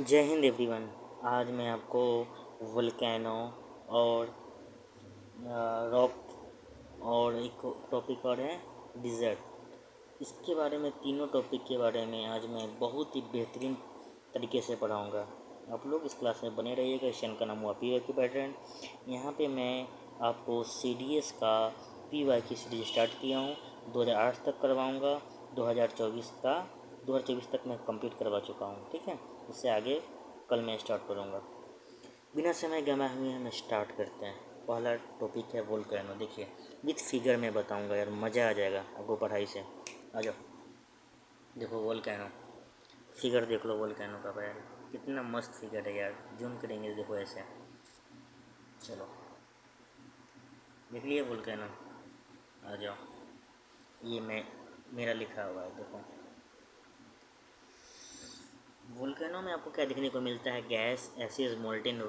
जय हिंद एवरीवन। आज मैं आपको वोल्केनो और रॉक और एक टॉपिक और है डिज़र्ट, इसके बारे में, तीनों टॉपिक के बारे में आज मैं बहुत ही बेहतरीन तरीके से पढ़ाऊँगा। आप लोग इस क्लास में बने रहिएगा। इस चैनल का नाम हुआ पी वाई क्यू पैटर्न। यहाँ पे मैं आपको सी डी एस का पी वाई की सीरीज स्टार्ट किया हूँ। 2008 तक करवाऊँगा। 2024 तक मैं कंप्लीट करवा चुका हूँ। ठीक है, इससे आगे कल मैं स्टार्ट करूँगा। बिना समय गंवाए हुए हम स्टार्ट करते हैं। पहला टॉपिक है वोल्केनो। देखिए, विथ फिगर में बताऊँगा यार, मज़ा आ जाएगा आपको पढ़ाई से। आ जाओ, देखो वोल्केनो, फिगर देख लो वोल्केनो का यार, कितना मस्त फिगर है यार। जूम करेंगे देखो ऐसे। चलो देख लिए वोल्केनो, आ जाओ। ये मेरा लिखा हुआ है, देखो। वोल्केनो में आपको क्या देखने को मिलता है? गैस, एसिड, मोल्टेन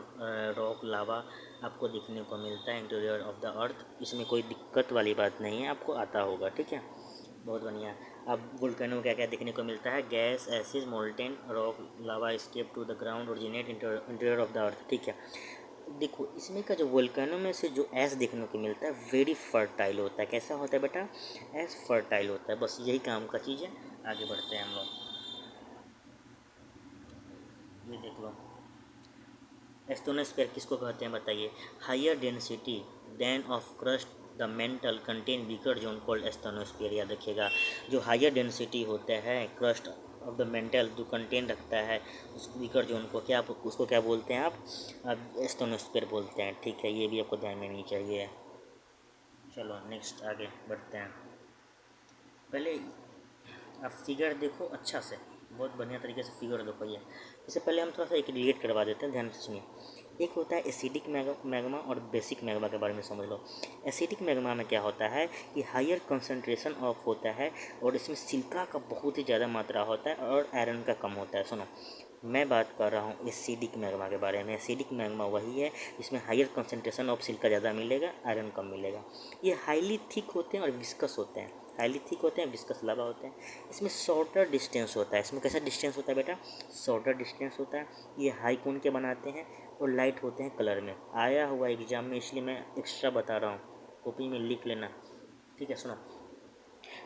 रॉक, लावा आपको देखने को मिलता है इंटीरियर ऑफ द अर्थ। इसमें कोई दिक्कत वाली बात नहीं है, आपको आता होगा। ठीक है, बहुत बढ़िया। अब वोल्केनो में क्या क्या देखने को मिलता है? Gas, acid, molten rock, lava escape to the ground, originate interior of the earth. ठीक है, देखो इसमें का जो वोल्केनो में से जो ऐश देखने को मिलता है वेरी फर्टाइल होता है। कैसा होता है बेटा? ऐश फर्टाइल होता है। बस यही काम का चीज़ है। आगे बढ़ते हैं हम लोग। ये देख लो, एस्टोनोस्फेयर किसको कहते हैं बताइए? Higher density then of crust the mantle contain weaker zone called asthenosphere. याद रखिएगा, जो हायर डेंसिटी होता है क्रस्ट ऑफ द मेंटल जो कंटेन रखता है उस वीकर जोन को क्या, उसको क्या बोलते हैं आप एस्टोनोस्फेयर बोलते हैं। ठीक है, ये भी आपको ध्यान में नहीं चाहिए। चलो नेक्स्ट आगे बढ़ते हैं। पहले आप फिगर देखो अच्छा से, बहुत बढ़िया तरीके से फिगर देखो। ये इससे पहले हम थोड़ा सा एक रिलेट करवा देते हैं, ध्यान से सुनिए। एक होता है एसिडिक मैग्मा और बेसिक मैग्मा के बारे में समझ लो। एसिडिक मैग्मा में क्या होता है कि हायर कंसंट्रेशन ऑफ होता है और इसमें सिलिका का बहुत ही ज़्यादा मात्रा होता है और आयरन का कम होता है। सुनो, मैं बात कर रहा हूँ एसिडिक मैग्मा के बारे में। एसिडिक मैग्मा वही है जिसमें हायर कंसंट्रेशन ऑफ सिलिका ज़्यादा मिलेगा, आयरन कम मिलेगा। ये हाईली थिक होते हैं और विस्कस होते हैं। हाईली थिक होते हैं, विस्कस लावा होते हैं। इसमें शॉर्टर डिस्टेंस होता है। इसमें कैसा डिस्टेंस होता है बेटा? शॉर्टर डिस्टेंस होता है। ये हाई कोन के बनाते हैं और लाइट होते हैं कलर में। आया हुआ एग्जाम में, इसलिए मैं एक्स्ट्रा बता रहा हूँ, कॉपी में लिख लेना। ठीक है, सुनो,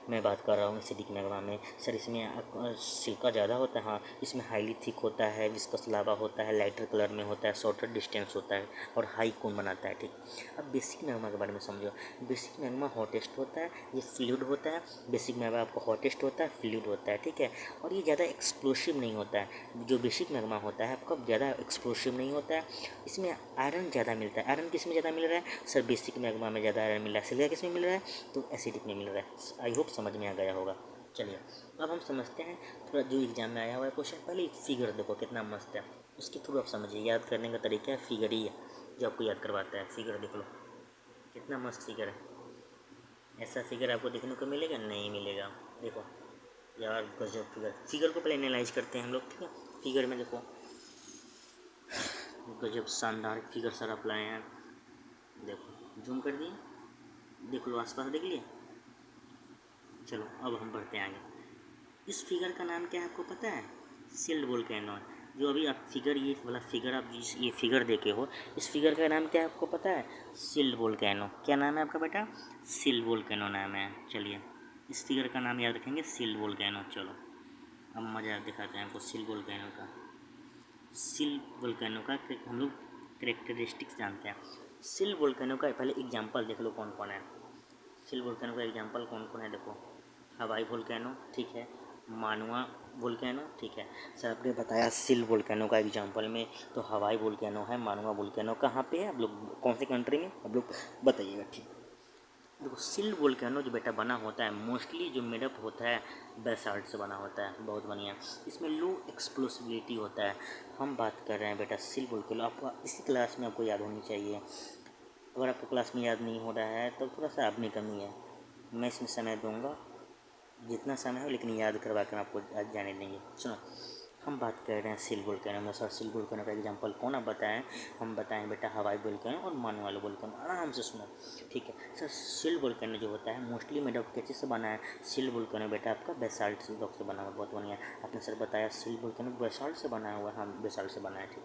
मैं बात कर रहा हूँ एसिडिक मैग्मा में। सर इसमें सिल्का ज़्यादा होता है। हाँ, इसमें हाईली थिक होता है, विस्कस लावा होता है, लाइटर कलर में होता है, शॉर्टर डिस्टेंस होता है और हाई कोन बनाता है। ठीक, अब बेसिक मैग्मा के बारे में समझो। बेसिक मैग्मा हॉटेस्ट होता है, ये फ्लूइड होता है। बेसिक मैग्मा आपको हॉटेस्ट होता है, फ्लूइड होता है। ठीक है, और ये ज़्यादा एक्सप्लोसिव नहीं होता है। जो बेसिक मैग्मा होता है आपका ज़्यादा एक्सप्लोसिव नहीं होता है। इसमें आयरन ज़्यादा मिलता है। आयरन किस में ज़्यादा मिल रहा है? सर बेसिक मैग्मा में ज़्यादा आयरन मिल रहा है। सिल्वर किस में मिल रहा है? तो एसिडिक में मिल रहा है। आई होप समझ में आ गया होगा। चलिए अब हम समझते हैं थोड़ा जो एग्जाम में आया हुआ है क्वेश्चन। पहले फिगर देखो कितना मस्त है, उसके थ्रू आप समझिए। याद करने का तरीका है फिगर ही है जो आपको याद करवाता है। फिगर देख लो कितना मस्त फिगर है। ऐसा फिगर आपको देखने को मिलेगा? नहीं मिलेगा। देखो यार गजब फिगर। फिगर को पहले एनालाइज करते हैं हम लोग। ठीक है, फिगर में देखो गजब शानदार फिगर सर आप लाए हैं। देखो जूम कर दिए, देख लो आसपास देख लिए। चलो अब हम बढ़ते हैं आगे। इस फिगर का नाम क्या है आपको पता है? Shield volcano. जो अभी आप फिगर, ये वाला फिगर आप जिस ये फिगर देखे हो, इस फिगर का नाम क्या है आपको पता है? Shield volcano. क्या नाम है आपका बेटा? सिल्ड वोल्केनो नाम है। चलिए इस फिगर का नाम याद रखेंगे, सिल्ड वोल्केनो। चलो अब मज़ा दिखाते हैं आपको सिल्ड वोल्केनो का। सिल्ड वोल्केनो का हम लोग करेक्टरिस्टिक्स जानते हैं। सिल्ड वोल्केनो का पहले एग्जाम्पल देख लो कौन कौन है। सिल्ड वोल्केनो का एग्जाम्पल कौन कौन है देखो। हवाई वोल्केनो, ठीक है। मानुआ वोल्केनो, ठीक है। सर आपने बताया सिल्ड वोल्केनो का एग्जांपल में, तो हवाई वोल्केनो है, मानुआ वोल्केनो कहाँ पे है? आप लोग कौन सी कंट्री में, आप लोग बताइएगा। ठीक, देखो सिल्ड वोल्केनो जो बेटा बना होता है मोस्टली जो मेडअप होता है बेसाल्ट से बना होता है। बहुत बढ़िया। इसमें लो एक्सप्लोसिबिलिटी होता है। हम बात कर रहे हैं बेटा सिल्ड वोल्केनो, आपको इसी क्लास में आपको याद होनी चाहिए। अगर आपको क्लास में याद नहीं हो रहा है तो थोड़ा सा आप में कमी है। मैं इसमें समय दूंगा जितना समय हो, लेकिन याद करवा कर आपको आज जाने देंगे। सुनो, हम बात कर रहे हैं सिल वोल्केनो में। सर सिल वोल्केनो का एग्जांपल कौन आप बताएं? हम बताएं बेटा हवाई वोल्केनो और मानव वाला वोल्केनो। आराम से सुनो, ठीक है। सर सिल वोल्केनो जो होता है मोस्टली मेड ऑफ किस चीज़ से बना है? सिल वोल्केनो बेटा आपका बेसाल्ट रॉक से बना हुआ। बहुत बढ़िया, आपने सर बताया सिल वोल्केनो बेसाल्ट से बना हुआ है। हाँ बेसाल्ट से बना है, ठीक।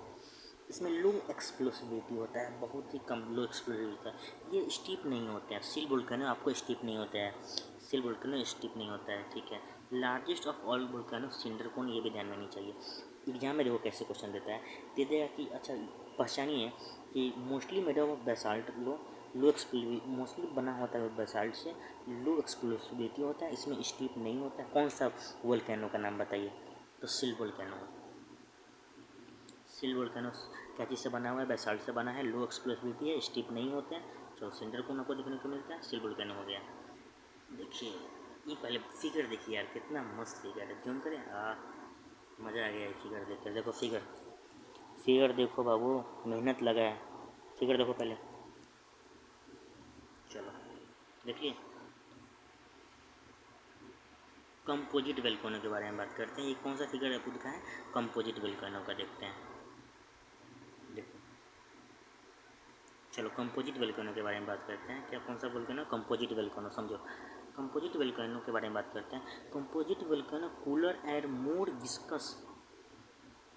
इसमें लो एक्सप्लोसिविटी होता है, बहुत ही कम लो एक्सप्लोसिविटी होता है। ये स्टीप नहीं होते हैं, सिल वोल्केनो आपको स्टीप नहीं होता है, सिल वोल्केनो स्टीप नहीं होता है, ठीक है। Largest of all volcano cinder cone, ये भी ध्यान में नहीं चाहिए। एग्जाम में देखो कैसे क्वेश्चन देता है, दे देगा कि अच्छा पहचानिए कि mostly made of basalt, low explosive mostly बना होता है बेसाल्ट से, लो एक्सप्लोसिविटी होता है, इसमें स्टीप नहीं होता है। कौन सा वोल्केनो का नाम बताइए? तो सिल वोल्केनो। सिल वोल्केनो क्या चीज़ से बना हुआ है? बेसाल्ट से बना है, लो एक्सप्लोसिविटी है, स्टीप नहीं होते हैं। तो सिंडर कोन आपको देखने को मिलता है, सिल वोल्केनो हो गया। देखिए ये पहले फिगर देखिए यार, कितना मस्त फिगर है। जूम करें, मज़ा आ गया ये फिगर देख कर। देखो फिगर, फिगर देखो बाबू, मेहनत लगा है। फिगर देखो पहले, चलो देखिए। कंपोजिट वोल्केनो के बारे में बात करते हैं। ये कौन सा फिगर आपको दिखा है? कंपोजिट वोल्केनो का देखते हैं। देखो चलो कंपोजिट वोल्केनो के बारे में बात करते हैं। क्या कौन सा वोल्केनो? Composite volcano. समझो कंपोजिट वोल्केनो के बारे में बात करते हैं। Composite volcano cooler and more viscous,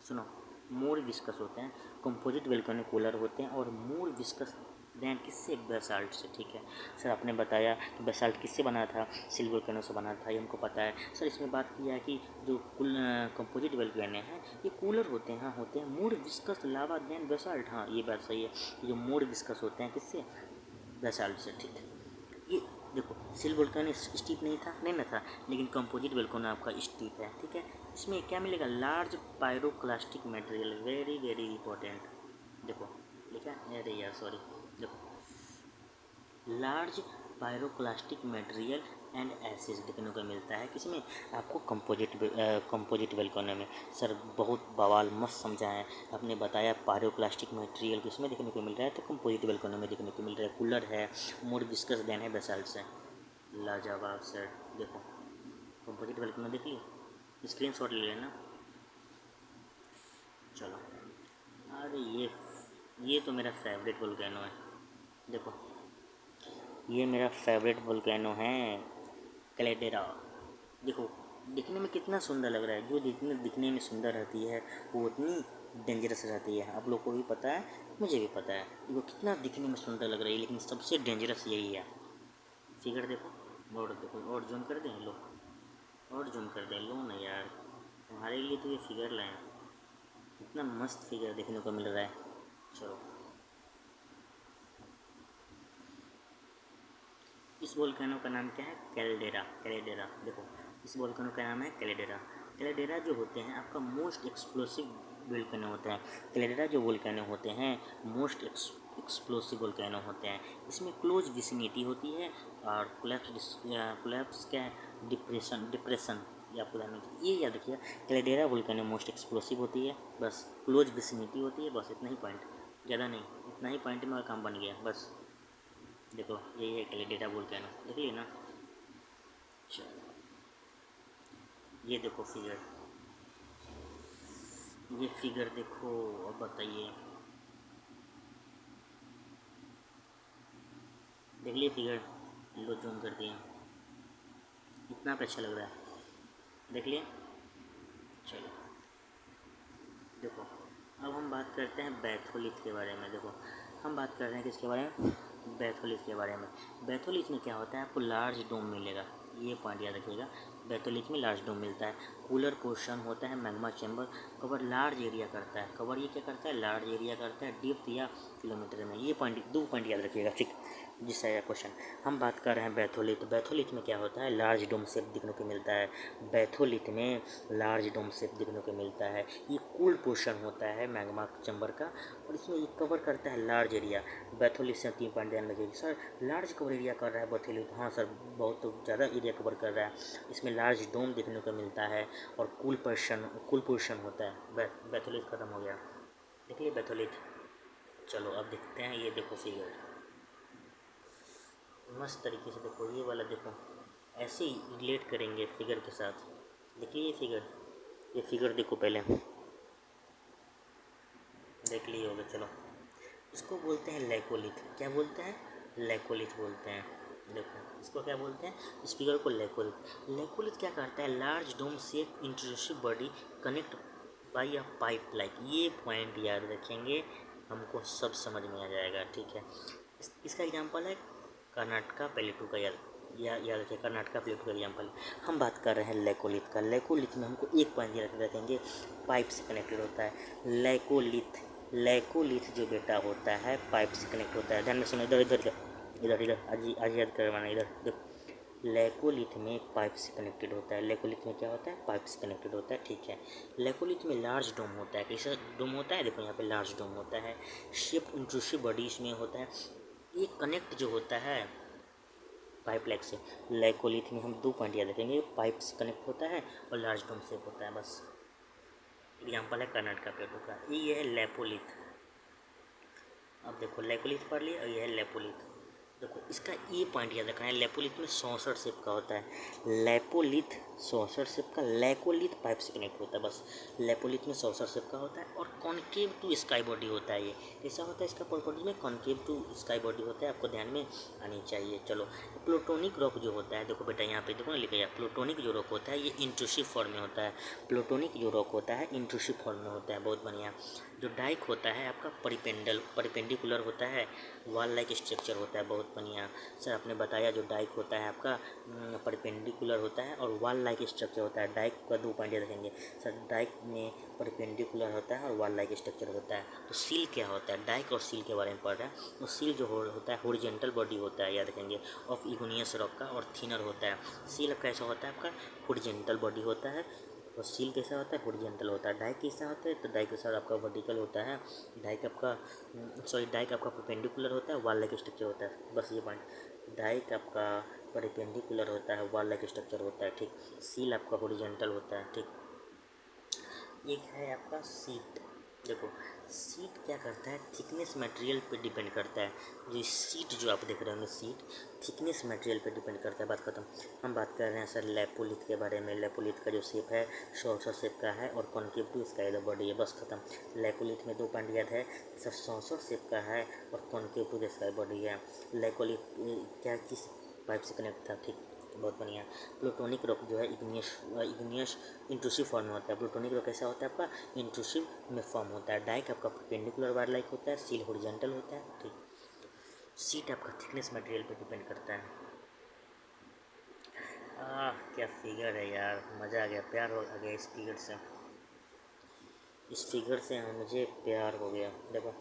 सुनो, मोर विस्कस होते हैं। कंपोजिट वोल्केनो कूलर होते हैं और मोर विस्कस दैन किससे? बेसाल्ट से, ठीक है। सर आपने बताया कि बेसाल्ट किससे बना था? सिल वोल्केनो से बना था, ये हमको पता है। सर इसमें बात किया है कि जो कंपोजिट वोल्केनो हैं ये कूलर होते हैं। हाँ होते हैं। मोर विस्कस लावा दैन बेसाल्ट, हाँ ये बात सही है। जो मोर विस्कस होते हैं किससे? बेसाल्ट से, ठीक है। ये देखो सिल वोल्केनो स्टीप नहीं था, नहीं ना था, लेकिन कंपोजिट वोल्केनो आपका स्टीप है, ठीक है। इसमें क्या मिलेगा? Large pyroclastic material, very very important. देखो लिखा है, अरे यार सॉरी, देखो large pyroclastic material and acid देखने को मिलता है किसमें? आपको कंपोजिट वोल्केनो में। सर बहुत बवाल मस्त समझा है आपने बताया। पायरोक्लास्टिक मटेरियल किसमें देखने को मिल रहा है? तो कंपोजिट वोल्केनो में देखने को मिल रहा है। कूलर है, मोर विस्कस देन है बेसाल्ट से। लाजवाब सर। देखो कंपोजिट वोल्केनो देख ली, स्क्रीनशॉट ले लेना। चलो, अरे ये तो मेरा फेवरेट वोल्केनो है। देखो ये मेरा फेवरेट वोल्केनो है, कैल्डेरा। देखो दिखने में कितना सुंदर लग रहा है। जो दिखने में सुंदर रहती है वो उतनी डेंजरस रहती है। आप लोग को भी पता है, मुझे भी पता है। वो कितना दिखने में सुंदर लग रही है, लेकिन सबसे डेंजरस यही है। फिगर देखो, और देखो, और जूम कर दें लो, और जूम कर दें लो ना यार, तुम्हारे लिए तो ये फिगर लाए। इतना मस्त फिगर देखने को मिल रहा है। चलो इस वोल्केनो का नाम क्या है? कैल्डेरा। कैल्डेरा देखो, इस वोल्केनो का नाम है कैल्डेरा। कैल्डेरा जो होते हैं आपका मोस्ट एक्सप्लोसिव वोल्केनो होते हैं। कैल्डेरा जो वोल्केनो होते हैं मोस्ट एक्सप्लोसिव वोल्केनो होते हैं। इसमें क्लोज विसिनिटी होती है और कोलैप्स क्या है? डिप्रेशन ये आपको ध्यान में, ये याद रखिए। कैल्डेरा वोल्केनो मोस्ट एक्सप्लोसिव होती है, बस क्लोज विसिनिटी होती है, बस इतना ही पॉइंट, ज़्यादा नहीं। इतना ही पॉइंट में काम बन गया बस। देखो यही है कैल्डेरा वोल्केनो, देख लिए ना। चलो ये देखो फिगर, ये फिगर देखो। अब बताइए, देख लिए फिगर? लो जूम कर दिए, इतना पे अच्छा लग रहा है, देख लिए। चलो देखो अब हम बात करते हैं बैथोलिथ के बारे में। देखो हम बात कर रहे हैं किसके बारे में? बैथोलिथ के बारे में। बैथोलिथ में क्या होता है? आपको लार्ज डोम मिलेगा, ये पॉइंट याद रखिएगा। बैथोलिथ में लार्ज डोम मिलता है, कूलर पोर्शन होता है, magma chamber, cover large area करता है। कवर ये क्या करता है? लार्ज एरिया करता है, डेप्थ या किलोमीटर में। ये पॉइंट, दो पॉइंट याद रखिएगा, ठीक। जिससे आया क्वेश्चन। हम बात कर रहे हैं बैथोलिथ। बैथोलिथ में क्या होता है? लार्ज डोम शेप देखने को मिलता है। बैथोलिथ में लार्ज डोम शेप देखने को मिलता है। ये कूल पोर्शन होता है मैग्मा चैम्बर का, और इसमें ये कवर करता है लार्ज एरिया। बैथोलिथ से 3 पॉइंट ध्यान रखिएगा। सर लार्ज कवर एरिया कर रहा है बैथोलिथ? हाँ सर बहुत ज़्यादा एरिया कवर कर रहा है। इसमें लार्ज डोम देखने को मिलता है और कूल पोर्शन होता है। बैथोलिथ खत्म हो गया, देखिए बैथोलिथ। चलो अब देखते हैं, ये देखो फिगर मस्त तरीके से। देखो ये वाला देखो, ऐसे ही रिलेट करेंगे फिगर के साथ। देखिए ये फिगर, ये फिगर देखो पहले, देख लिए होगा। चलो, इसको बोलते हैं लेकोलिथ। क्या बोलते हैं? लेकोलिथ बोलते हैं। देखो इसको क्या बोलते हैं? इस फिगर को लेकोलिथ। लेकोलिथ क्या करता है? Large dome shape intrusive body connect by a pipe like. ये पॉइंट याद रखेंगे, हमको सब समझ में आ जाएगा, ठीक है। इसका एग्जांपल है कर्नाटका प्लेटू का। याद रखिए, कर्नाटका प्लेटू का एग्जांपल। हम बात कर रहे हैं लेकोलिथ का। लेकोलिथ में हमको एक पॉइंट याद रखेंगे, पाइप से कनेक्टेड होता है। लेकोलिथ जो बेटा होता है पाइप से कनेक्ट होता है। ध्यान में सुनो, इधर इधर इधर इधर आज याद करवाना। इधर देखो, लेकोलिथ में पाइप से कनेक्टेड होता है। लेकोलिथ में क्या होता है? पाइप से कनेक्टेड होता है, ठीक है। लेकोलिथ में लार्ज डोम होता है। कैसा डोम होता है? देखो यहाँ पे लार्ज डोम होता है। शेप इंट्रूसिव बॉडी इसमें होता है। ये कनेक्ट जो होता है पाइप लाइक से। लेकोलिथ में हम 2 पॉइंट याद रखेंगे, पाइप से कनेक्ट होता है और लार्ज डोम शेप होता है, बस। एग्जाम्पल है कर्नाटका प्लेटू का। ये है लेपोलिथ। अब देखो, लेकोलिथ पढ़ लिया और ये है लेपोलिथ। देखो इसका ये पॉइंट याद रखना है, लेपोलिथ में 64 शेप का होता है। लेपोलिथ 64 शेप का, लेकोलिथ पाइप से कनेक्ट होता है, बस। लेपोलिथ में 64 शेप का होता है और कॉन्केव टू स्काई बॉडी होता है। ये कैसा होता है? इसका प्रॉपर्टी में कॉन्केव टू स्काई बॉडी होता है, आपको ध्यान में आनी चाहिए। चलो, प्लूटोनिक रॉक जो होता है, देखो बेटा यहाँ पे देखो ना लिखा है, प्लूटोनिक जो रॉक होता है ये इंट्रूसिव फॉर्म में होता है। प्लूटोनिक जो रॉक होता है इंट्रूसिव फॉर्म में होता है, बहुत बढ़िया। जो डाइक होता है आपका परिपेंडिकुलर होता है, वॉल लाइक स्ट्रक्चर होता है, बहुत बढ़िया। सर आपने बताया जो डाइक होता है आपका परपेंडिकुलर होता है और वॉल लाइक स्ट्रक्चर होता है। डाइक का 2 पॉइंट रखेंगे सर, डाइक में परपेंडिकुलर होता है और वॉल लाइक स्ट्रक्चर होता है। तो सील क्या होता है? डाइक और सील के बारे में पढ़ रहे हैं। तो सील जो होता है हॉरिजॉन्टल बॉडी होता है, याद रखेंगे, ऑफ इग्नियस रॉक का, और थिनर होता है। सील कैसा होता है आपका? हॉरिजॉन्टल बॉडी होता है। और सील कैसा होता है? हॉरिजॉन्टल होता है। डाइक कैसा होता है? तो डाइक के साथ आपका वर्टिकल होता है। डाइक आपका परपेंडिकुलर होता है, वॉल लाइक स्ट्रक्चर होता है, बस ये पॉइंट। डाइक आपका परपेंडिकुलर होता है, वॉल लाइक स्ट्रक्चर होता है, ठीक। सील आपका हॉरिजॉन्टल होता है, ठीक। एक है आपका सीट। देखो सीट क्या करता है? थिकनेस मटेरियल पे डिपेंड करता है। जो सीट जो आप देख रहे होंगे, सीट थिकनेस मटेरियल पे डिपेंड करता है, बात खत्म। हम बात कर रहे हैं सर लेपोलिथ के बारे में। लेपोलिथ का जो शेप है सॉर्सर शेप का है और concave to sky the body है, बस खत्म। लेपोलिथ में 2 पॉइंट याद है सर, सॉर्सर शेप का है और concave to the sky body है। लेपोलिथ क्या किस पाइप से कनेक्ट था? ठीक, बहुत बढ़िया। प्लूटोनिक रॉक जो है इग्नियस इंट्रूसिव फॉर्म में होता है। प्लूटोनिक रॉक कैसा होता है आपका? इंट्रूसिव में फॉर्म होता है। डाइक आपका परपेंडिकुलर वार लाइक होता है, सील हॉरिजॉन्टल होता है, ठीक। सीट आपका थिकनेस मटेरियल पे डिपेंड करता है। क्या फिगर है यार, मज़ा आ गया, प्यार हो गया इस फिगर से। इस फिगर से मुझे प्यार हो गया। देखो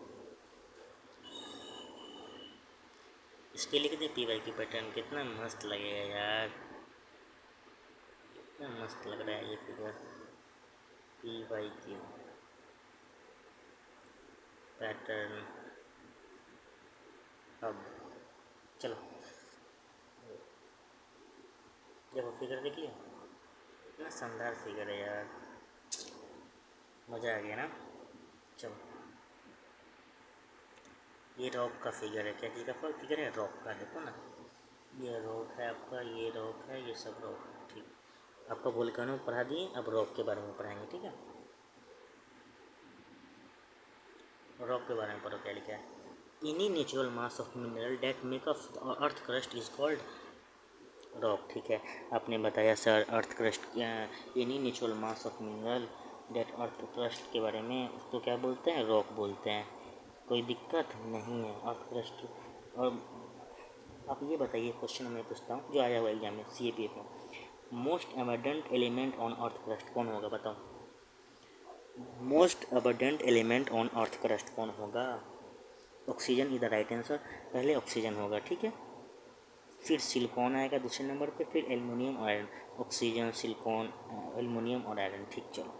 इस पे लिख दे पी वाई की पैटर्न, कितना मस्त लगेगा यार, कितना मस्त लग रहा है ये फिगर। पी वाई की पैटर्न। अब चलो देखो फिगर देखिए, इतना शानदार फिगर है यार, मज़ा आ गया ना। चलो ये रॉक का फिगर है। क्या चीज़ का फिगर है? रॉक का। देखो ना, ये रॉक है आपका, ये रॉक है, ये सब रॉक है, ठीक। आपका वोल्केनो पढ़ा दिए, अब रॉक के बारे में पढ़ाएंगे, ठीक है। रॉक के बारे में पढ़ो क्या लिखा है। Any natural mass of mineral that make of earth crust is called rock, ठीक है। आपने बताया sir earth crust, any natural mass of mineral that earth crust के बारे में, उसको क्या बोलते हैं? रॉक बोलते हैं। कोई दिक्कत नहीं है अर्थ क्रस्ट। और आप ये बताइए, क्वेश्चन मैं पूछता हूँ जो आया हुआ एग्जाम में CAPF में, most abundant element on earth crust कौन होगा? बताओ, most abundant element on earth crust कौन होगा? Oxygen is the right answer. पहले ऑक्सीजन होगा, ठीक है, फिर सिलिकॉन आएगा दूसरे नंबर पे, फिर एल्युमिनियम और आयरन। ऑक्सीजन, सिलिकॉन, एल्युमिनियम और आयरन, ठीक। चलो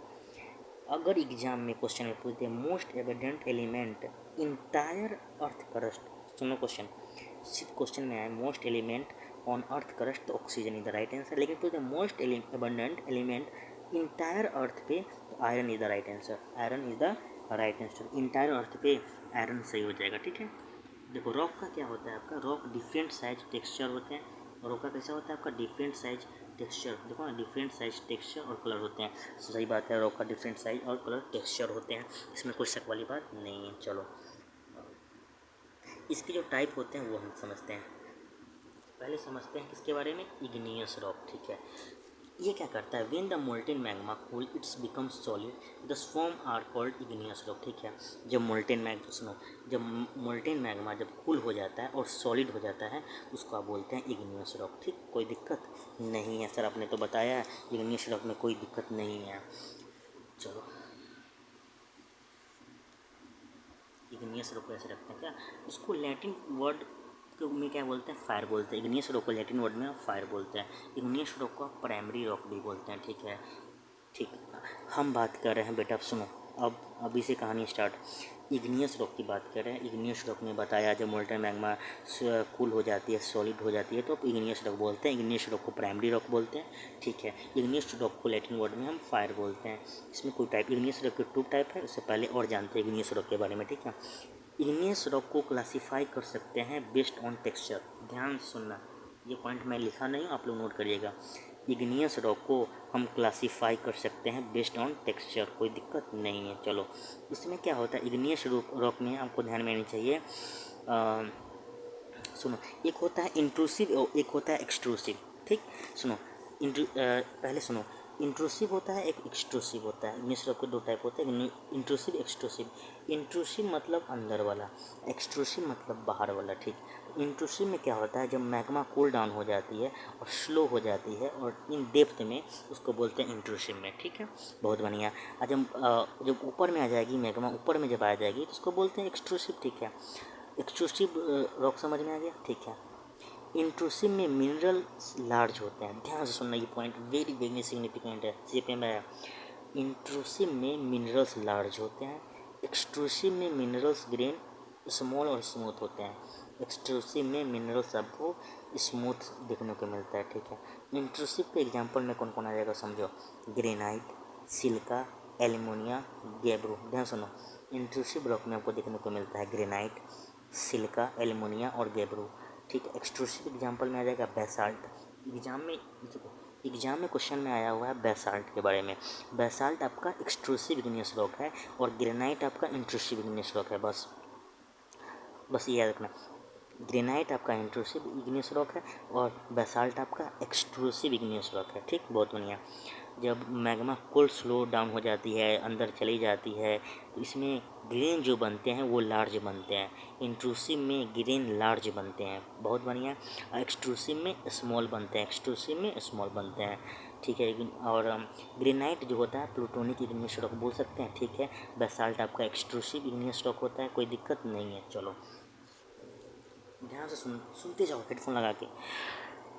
अगर एग्जाम में क्वेश्चन में पूछते हैं most abundant element entire earth crust, सुनो क्वेश्चन, सिर्फ क्वेश्चन में आए most element on earth crust, तो oxygen is the right answer. लेकिन पूछते हैं most abundant element entire earth पे, तो iron is the right answer. Iron is the right answer. Entire earth पे आयरन सही हो जाएगा, ठीक है। देखो रॉक का क्या होता है आपका? रॉक डिफरेंट साइज टेक्सचर होते हैं। रॉक का कैसा होता है आपका? डिफरेंट साइज टेक्सचर, देखो ना डिफरेंट साइज टेक्सचर और कलर होते हैं। सही बात है, रॉक का डिफरेंट साइज और कलर टेक्सचर होते हैं, इसमें कोई शक वाली बात नहीं है। चलो इसके जो टाइप होते हैं वो हम समझते हैं। पहले समझते हैं किसके बारे में, इग्नियस रॉक। ठीक है, ये क्या करता है, when the molten magma cool it's become solid the form are called igneous rock. ठीक है, जब मोल्टेन मैग सुनो, जब मोल्टेन मैग्मा जब कूल हो जाता है और सॉलिड हो जाता है उसको आप बोलते हैं इग्नियस रॉक। ठीक, कोई दिक्कत नहीं है सर, आपने तो बताया है इग्नियस रॉक में कोई दिक्कत नहीं है। चलो इग्नियस रॉक ऐसे रखते हैं क्या, इसको लैटिन वर्ड में क्या बोलते हैं, फायर बोलते हैं। इग्नियस रॉक को लैटिन वर्ड में फायर बोलते हैं। इग्नियस रॉक को प्राइमरी रॉक भी बोलते हैं। ठीक है, ठीक, हम बात कर रहे हैं बेटा, सुनो अब अभी से कहानी स्टार्ट। इग्नियस रॉक की बात कर रहे हैं। इग्नियस रॉक में बताया जब मोल्टेन मैग्मा कूल हो जाती है, सॉलिड हो जाती है तो इग्नियस रॉक बोलते हैं। इग्नियस रॉक को प्राइमरी रॉक बोलते हैं। ठीक है, इग्नियस रॉक को लैटिन वर्ड में हम फायर बोलते हैं। इसमें कोई टाइप, इग्नियस रॉक के 2 टाइप है, उससे पहले और जानते हैं इग्नियस रॉक के बारे में। ठीक है, इग्नियस रॉक को क्लासीफाई कर सकते हैं बेस्ड ऑन टेक्सचर। ध्यान से सुनना, ये पॉइंट मैं लिखा नहीं हूँ, आप लोग नोट करिएगा। इग्नियस रॉक को हम क्लासीफाई कर सकते हैं बेस्ड ऑन टेक्सचर, कोई दिक्कत नहीं है। चलो इसमें क्या होता है, इग्नियस रॉक में आपको ध्यान में आनी चाहिए, सुनो, एक होता है इंट्रूसिव और एक होता है एक्सट्रूसिव। ठीक, सुनो पहले सुनो, इंट्रूसिव होता है, एक एक्सट्रूसिव होता है। इग्नियस रॉक के 2 टाइप होते हैं, इंट्रूसिव एक्सट्रूसिव। इंट्रूसिव मतलब अंदर वाला, एक्सट्रूसिव मतलब बाहर वाला। ठीक, इंट्रूसिव में क्या होता है, जब मैग्मा कूल डाउन हो जाती है और स्लो हो जाती है और इन डेप्थ में, उसको बोलते हैं इंट्रूसिव में। ठीक है, बहुत बढ़िया। और जब ऊपर में आ जाएगी मैग्मा, ऊपर में जब आ जाएगी तो उसको बोलते हैं एक्सट्रूसिव। ठीक है, एक्सट्रूसिव रॉक समझ में आ गया। ठीक है, इंट्रूसिव में मिनरल लार्ज होते हैं। ध्यान से सुनना, ये पॉइंट वेरी वेरी सिग्निफिकेंट है, सीपे में आया। इंट्रूसिव में मिनरल्स लार्ज होते हैं, एक्सट्रूसिव में मिनरल्स ग्रेन स्मॉल और स्मूथ होते हैं। एक्सट्रूसिव में मिनरल्स आपको स्मूथ देखने को मिलता है। ठीक है, इंट्रूसिव के एग्जांपल में कौन कौन आ जाएगा समझो, ग्रेनाइट, सिलिका, एल्युमिनियम, गैब्रो। ध्यान सुनो, इंट्रूसिव रॉक में आपको देखने को मिलता है ग्रेनाइट, सिलिका, एल्युमिनियम और गैब्रो। ठीक है, एक्सट्रूसिव एग्जांपल में आ जाएगा बेसाल्ट। एग्जाम में क्वेश्चन में आया हुआ है बेसाल्ट के बारे में। बेसाल्ट आपका एक्सट्रूसिव इग्नियस रॉक है और ग्रेनाइट आपका इंट्रूसिव इग्नियस रॉक है। बस ये याद रखना, ग्रेनाइट आपका इंट्रूसिव इग्नियस रॉक है और बेसाल्ट आपका एक्सट्रूसिव इग्नियस रॉक है। ठीक, बहुत बढ़िया। जब मैग्मा कुल स्लो डाउन हो जाती है, अंदर चली जाती है, तो इसमें ग्रेन जो बनते हैं वो लार्ज बनते हैं। इंट्रूसिव में ग्रेन लार्ज बनते हैं, बहुत बढ़िया। एक्सट्रूसिव में स्मॉल बनते हैं, एक्सट्रूसिव में स्मॉल बनते हैं। ठीक है, और ग्रेनाइट जो होता है प्लूटोनिक इग्नियस रॉक बोल सकते हैं। ठीक है, बेसाल्ट आपका एक्सट्रूसिव इग्नियस रॉक होता है, कोई दिक्कत नहीं है। चलो ध्यान से सुनते जाओ हेडफोन लगा के।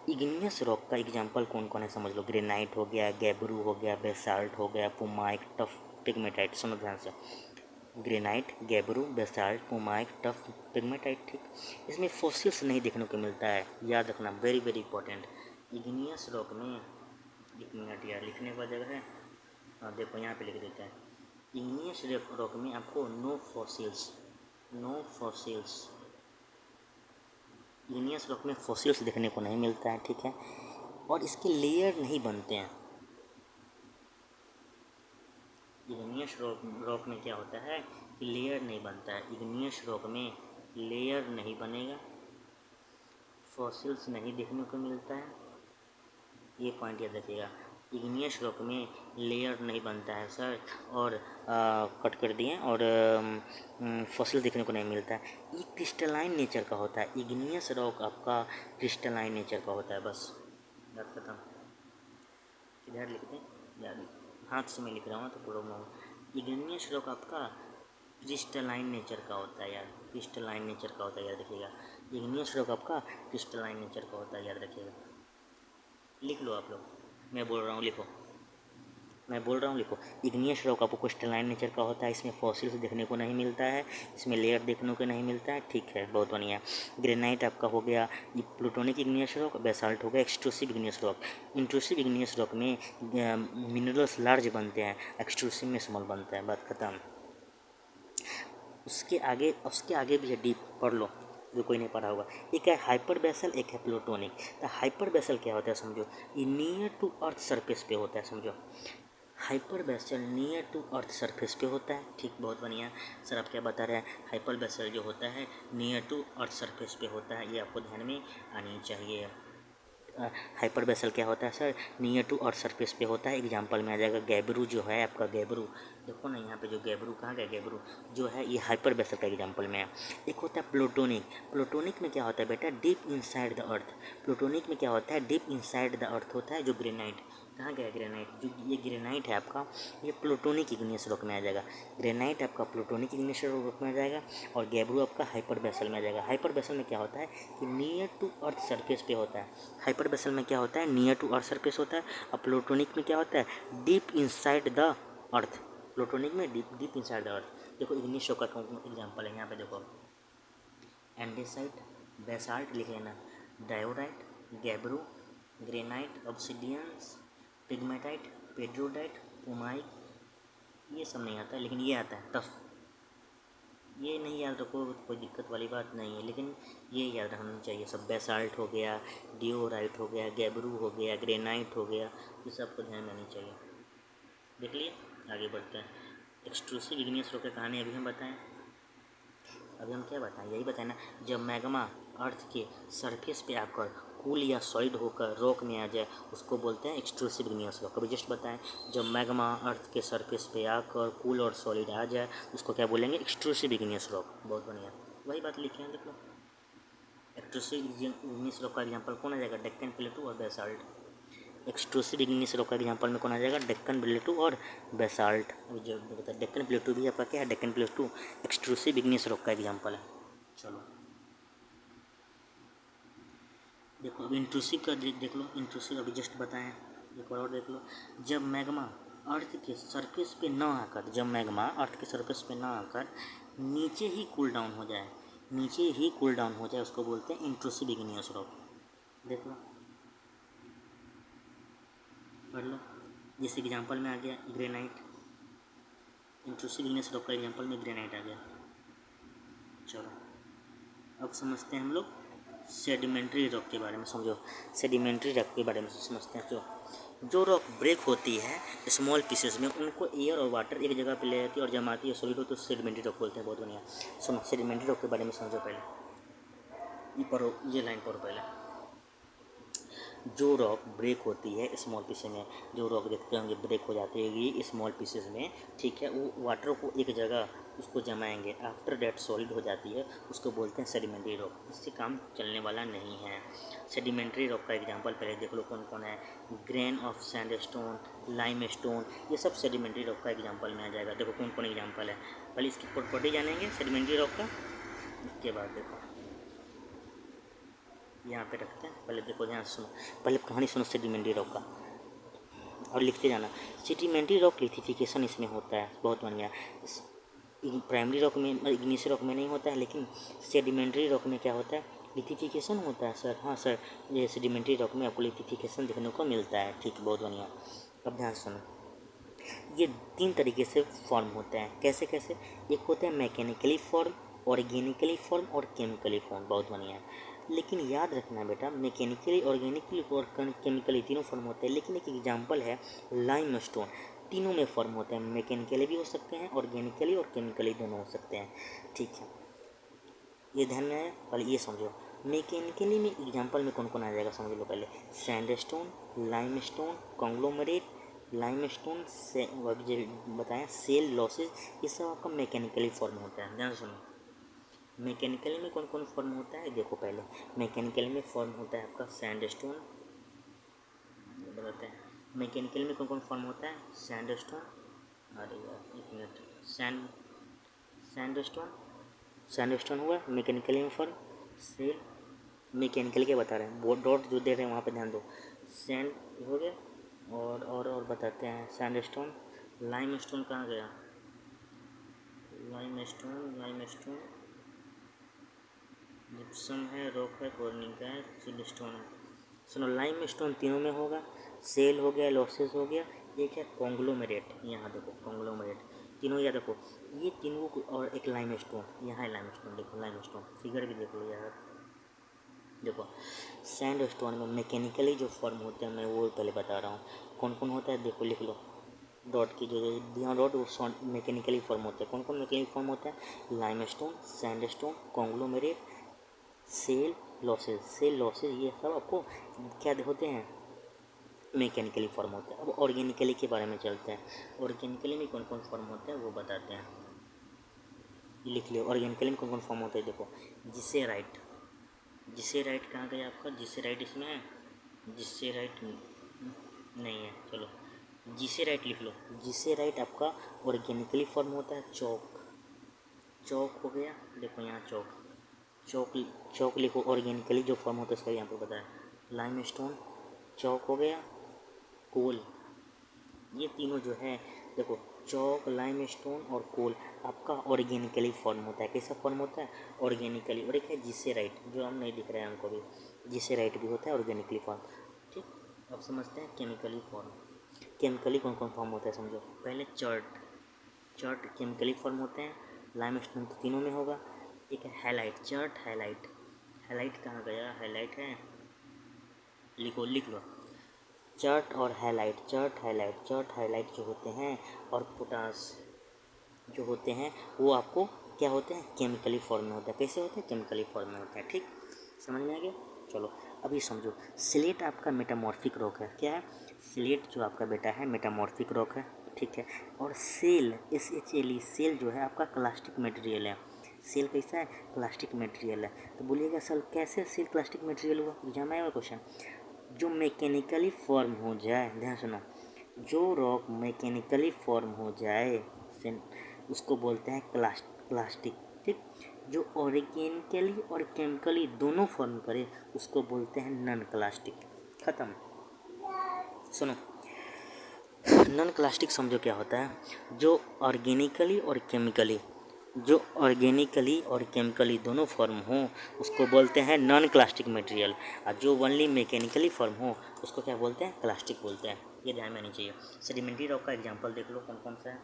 इग्नियस रॉक का एग्जांपल कौन कौन है समझ लो, ग्रेनाइट हो गया, गैब्रू हो गया, बेसाल्ट हो गया, पुमाइक, टफ पिगमेटाइट। सुनो ध्यान से, ग्रेनाइट, गैब्रू, बेसाल्ट, पुमाइक, टफ पिगमेटाइट। ठीक, इसमें फॉसिल्स नहीं देखने को मिलता है, याद रखना, very very important. Igneous rock में, एक मिनट यार लिखने का जगह है, हाँ देखो यहाँ पे लिख देते हैं। इग्नियस रॉक में आपको no fossils, no fossils, igneous rock में फॉसिल्स देखने को नहीं मिलता है। ठीक है, और इसके लेयर नहीं बनते हैं। इग्नियस रॉक में क्या होता है कि लेयर नहीं बनता है। इग्नियस रॉक में लेयर नहीं बनेगा, फॉसिल्स नहीं देखने को मिलता है, ये पॉइंट याद रखिएगा। इग्नियस रॉक में लेयर नहीं बनता है सर, और कट कर दिए, और फॉसिल देखने को नहीं मिलता है। ये क्रिस्टलाइन नेचर का होता है। इग्नियस रॉक आपका क्रिस्टलाइन नेचर का होता है। बस बात खत्म। इधर लिखते हैं यार, हाथ से मैं लिख रहा हूँ तो प्रॉब्लम होगा। इग्नियस रॉक आपका क्रिस्टलाइन नेचर का होता है यार, क्रिस्टलाइन नेचर का होता है, याद रखिएगा। इग्नियस रॉक आपका क्रिस्टलाइन नेचर का होता है, याद रखिएगा। लिख लो आप लोग, मैं बोल रहा हूँ लिखो, मैं बोल रहा हूँ लिखो। इग्नियस रॉक आपको क्रिस्टलाइन नेचर का होता है, इसमें फॉसिल्स देखने को नहीं मिलता है, इसमें लेयर देखने को नहीं मिलता है। ठीक है, बहुत बढ़िया। ग्रेनाइट आपका हो गया प्लूटोनिक इग्नियस रॉक, बेसाल्ट हो गया extrusive igneous rock. Intrusive igneous rock में मिनरल्स लार्ज बनते हैं, एक्सट्रूसिव में स्मॉल बनता है, बात खत्म। उसके आगे भी है डीप, पढ़ लो। जो कोई नहीं पढ़ा होगा। एक है हाइपर बेसल, एक है प्लूटोनिक। तो हाइपर बेसल क्या होता है समझो, ये नियर टू अर्थ सरफेस पे होता है समझो। Hyper basal near to earth surface पे होता है, ठीक, बहुत बढ़िया। सर आप क्या बता रहे हैं, हाइपर बेसल जो होता है नियर टू अर्थ सरफेस पे होता है, ये आपको ध्यान में आनी चाहिए। हाइपर बेसल क्या होता है sir, near to earth surface पे होता है। एग्जांपल में आ जाएगा गैब्रू जो है आपका, गैब्रू देखो ना यहाँ पे जो गैब्रू, कहाँ गया गैब्रू, जो है ये हाइपर बेसल का एग्जांपल में है। एक होता है प्लूटोनिक। प्लूटोनिक में क्या होता है बेटा, deep inside the earth. Plutonic में क्या होता है, डीप इनसाइड द अर्थ होता है। जो ग्रेनाइट, कहाँ गया ग्रेनाइट, जो ये ग्रेनाइट है आपका, ये प्लूटोनिक इग्नियस रॉक में आ जाएगा। ग्रेनाइट आपका प्लूटोनिक इग्नियस रॉक में आ जाएगा, और गैब्रू आपका हाइपर बेसल में आ जाएगा। हाइपर बेसल में क्या होता है कि नियर टू अर्थ सरफेस पे होता है। हाइपर बेसल में क्या होता है, नियर टू अर्थ सरफेस होता है। और प्लूटोनिक में क्या होता है, deep inside the earth. Plutonic में डीप इनसाइड द अर्थ। देखो इग्नियस रॉक का एग्जाम्पल है यहाँ पे, देखो एंडेसाइट, बेसाल्ट लिख लेना, डायोडाइट, गैब्रू, ग्रेनाइट, ऑब्सिडियंस, पिग्मेटाइट, पेड्रोडाइट, पुमाइक, ये सब नहीं आता है, लेकिन ये आता है टफ। ये नहीं याद रखो तो कोई दिक्कत वाली बात नहीं है, लेकिन ये याद रखना चाहिए सब। बेसाल्ट हो गया, डिओराइट हो गया, गैब्रू हो गया, ग्रेनाइट हो गया, ये सब को ध्यान में आनी चाहिए। देख लिए, आगे बढ़ते हैं। एक्सट्रूसिव इग्नियस रॉक की कहानी अभी हम बताएं, अभी हम क्या बताएं, यही बताएं ना, जब मैग्मा अर्थ के सरफेस पे आकर कूल या सॉलिड होकर रॉक में आ जाए उसको बोलते हैं एक्सट्रूसिव इग्नियस रॉक। अभी जस्ट बताएं, जब मैग्मा अर्थ के सरफेस पे आकर कूल और सॉलिड आ जाए उसको क्या बोलेंगे, एक्सट्रूसिव इग्नियस रॉक। बहुत बढ़िया, वही बात लिखे हैं देख लो। एक्सट्रूसिव इग्नियस रॉक का एग्जाम्पल कौन आ जाएगा, डेक्कन प्लेटू और बेसाल्ट। एक्सट्रूसिव इग्नियस रॉक का एग्जाम्पल में कौन आ जाएगा, डेक्कन प्लेटू और बेसाल्ट। जो बता, डेक्कन प्लेटू भी आपका क्या है, डेक्कन प्लेटू एक्सट्रूसिव इग्नियस रॉक का एग्जाम्पल है। चलो देखो, अब इंट्रूसिव का देख लो, इंट्रूसिव अभी जस्ट बताएं, एक और देख लो। जब मैग्मा अर्थ के सरफेस पे ना आकर, जब मैग्मा अर्थ के सरफेस पे ना आकर नीचे ही कूल डाउन हो जाए, नीचे ही कूल डाउन हो जाए उसको बोलते हैं इंट्रूसिव इग्नियस रॉक। देख लो, पढ़ लो। जैसे एग्जांपल में आ गया ग्रेनाइट, इंट्रूसिव इग्नियस रॉक का एग्जांपल में ग्रेनाइट आ गया। चलो अब समझते हैं हम लोग सेडिमेंट्री रॉक के बारे में। समझो सेडिमेंट्री रॉक के बारे में समझते हैं। जो रॉक ब्रेक होती है स्मॉल पीसेस में, उनको एयर और वाटर एक जगह पे ले जाती है और जब आती है सॉलिड हो तो सेडिमेंट्री रॉक बोलते हैं। बहुत बढ़िया, सुनो सेडिमेंट्री रॉक के बारे में समझो पहले, ये पढ़ो, ये लाइन पढ़ो पहले। जो रॉक ब्रेक होती है स्मॉल पीसेस में, जो रॉक देखते होंगे ब्रेक हो जाती है ये स्मॉल पीसेस में, ठीक है, वो वाटर को एक जगह उसको जमाएंगे, आफ्टर डेट सॉलिड हो जाती है, उसको बोलते हैं सेडिमेंट्री रॉक। इससे काम चलने वाला नहीं है। सेडिमेंट्री रॉक का एग्जांपल पहले देख लो कौन कौन है, ग्रेन ऑफ सैंडस्टोन, लाइमस्टोन, ये सब सेडिमेंट्री रॉक का एग्जांपल में आ जाएगा। देखो कौन कौन एग्जांपल है, पहले इसकी प्रॉपर्टी जानेंगे सेडिमेंट्री रॉक का, उसके बाद देखो यहाँ पे रखते हैं। पहले देखो ध्यान सुनो, पहले कहानी सुनो सेडिमेंट्री रॉक का और लिखते जाना। सेडिमेंट्री रॉक लिथिफिकेशन इसमें होता है, बहुत बढ़िया। प्राइमरी रॉक में, इग्नियस रॉक में नहीं होता है, लेकिन सेडिमेंट्री रॉक में क्या होता है, लिथिफिकेशन होता है सर। हाँ सर, ये सेडिमेंट्री रॉक में आपको लिथिफिकेशन देखने को मिलता है, ठीक, बहुत बढ़िया। अब ध्यान सुनो, ये 3 तरीके से फॉर्म होते हैं। कैसे कैसे, एक होता है मैकेनिकली फॉर्म, ऑर्गेनिकली फॉर्म और केमिकली फॉर्म। बहुत बढ़िया, लेकिन याद रखना बेटा, मैकेनिकली, ऑर्गेनिकली और केमिकली तीनों फॉर्म होते हैं, लेकिन एक एग्जांपल है लाइमस्टोन, तीनों में फॉर्म होते हैं, मैकेनिकली भी हो सकते हैं, ऑर्गेनिकली और केमिकली दोनों हो सकते हैं, ठीक है, ये ध्यान में है। पहले ये समझो, मैकेनिकली में एग्जांपल में कौन कौन आ जाएगा समझ लो पहले, सैंडस्टोन, लाइमस्टोन, कॉन्ग्लोमरेट, लाइमस्टोन से बताएं, सेल लॉसेज, ये सब आपका मैकेनिकली फॉर्म होता है। ध्यान सुनो, मैकेनिकल में कौन कौन फॉर्म होता है देखो पहले, मैकेनिकल में फॉर्म होता है आपका सैंडस्टोन, बताते हैं मैकेनिकल में कौन कौन फॉर्म होता है, सैंडस्टोन, अरे यार एक मिनट, सैंडस्टोन, सैंडस्टोन हुआ मैकेनिकली में फॉर्म, सेल मैकेनिकल के बता रहे हैं, वो डॉट जो दे रहे हैं वहाँ पे ध्यान दो, सैंड हो गया, और बताते हैं सैंडस्टोन, लाइमस्टोन कहाँ गया, लाइमस्टोन जिप्सम है, रॉक है, कॉर्निंग का है, सिलस्टोन है। सुनो, लाइम स्टोन तीनों में होगा, सेल हो गया, लॉसेस हो गया, एक है कॉन्ग्लोमेरेट, यहाँ देखो कॉन्ग्लोमेरेट, तीनों याद रखो, ये तीनों और एक लाइमस्टोन, यहाँ है लाइमस्टोन, देखो लाइमस्टोन फिगर भी देख लो यार। देखो सैंडस्टोन में मैकेनिकली जो फॉर्म होते हैं मैं वो पहले बता रहा हूँ कौन कौन होता है। देखो लिख लो डॉट की जो यहाँ डॉट वो मैकेनिकली फॉर्म होते हैं। कौन कौन मैकेनिकली फॉर्म होता है? Limestone, sandstone, conglomerate, shale loess. Shale loess ये सब आपको क्या होते हैं? मैकेनिकली फॉर्म होते हैं। अब ऑर्गेनिकली के बारे में चलते हैं। ऑर्गेनिकली में कौन कौन फॉर्म होते हैं वो बताते हैं, लिख लियो। ऑर्गेनिकली में कौन कौन फॉर्म होते हैं देखो, जिससे राइट, जिससे राइट कहाँ गया आपका? जिससे राइट इसमें है, जिससे राइट नहीं है, चलो जिसे राइट लिख लो। जिसे राइट आपका ऑर्गेनिकली फॉर्म होता है चौक, चौक हो गया, देखो यहाँ चौक, चौक चौक लिखो। ऑर्गेनिकली जो फॉर्म होता है इसका यहाँ पर बताया, लाइमस्टोन, चौक हो गया, कोल। ये तीनों जो है देखो, चौक, लाइमस्टोन और कोल आपका ऑर्गेनिकली फॉर्म होता है। कैसा फॉर्म होता है? ऑर्गेनिकली। और एक है जिसे राइट, जो हम नहीं दिख रहा है हमको भी, जिसे राइट भी होता है ऑर्गेनिकली फॉर्म। ठीक, अब समझते हैं केमिकली फॉर्म। केमिकली कौन कौन फॉर्म होता है समझो। पहले चर्ट, चर्ट केमिकली फॉर्म होते हैं। लाइमस्टोन तो तीनों में होगा। एक है हैलाइट, चर्ट हैलाइट। हैलाइट कहाँ गया? हैलाइट है, लिखो लिख लो, चर्ट और highlight, chert highlight, chert highlight जो होते हैं और पोटास जो होते हैं वो आपको क्या होते हैं? केमिकली फॉर्म में होता है। कैसे होते हैं? केमिकली फॉर्म में होता है। ठीक, समझ में आ गया? चलो अभी समझो, स्लेट आपका मेटामॉर्फिक रॉक है। क्या है? स्लेट जो आपका बेटा है मेटामॉर्फिक रॉक है, ठीक है। और सेल, SHLE, सेल जो है आपका क्लास्टिक मटेरियल है। सेल कैसा है? प्लास्टिक मटेरियल है। तो बोलिएगा सर कैसे सेल प्लास्टिक मटेरियल हुआ? एग्जाम आया हुआ क्वेश्चन। जो मैकेनिकली फॉर्म हो जाए, ध्यान सुनो, जो रॉक मैकेनिकली फॉर्म हो जाए उसको बोलते हैं प्लास्टिक। ठीक, जो ऑर्गेनिकली और केमिकली दोनों फॉर्म करे उसको बोलते हैं नॉन प्लास्टिक। ख़त्म। सुनो, नॉन प्लास्टिक समझो क्या होता है? जो ऑर्गेनिकली और केमिकली, जो ऑर्गेनिकली और केमिकली दोनों फॉर्म हो उसको बोलते हैं नॉन प्लास्टिक मटेरियल। और जो ओनली मैकेनिकली फॉर्म हो उसको क्या बोलते हैं? प्लास्टिक बोलते हैं। ये ध्यान में आनी चाहिए। सेडिमेंट्री रॉक का एग्जांपल देख लो कौन कौन सा है।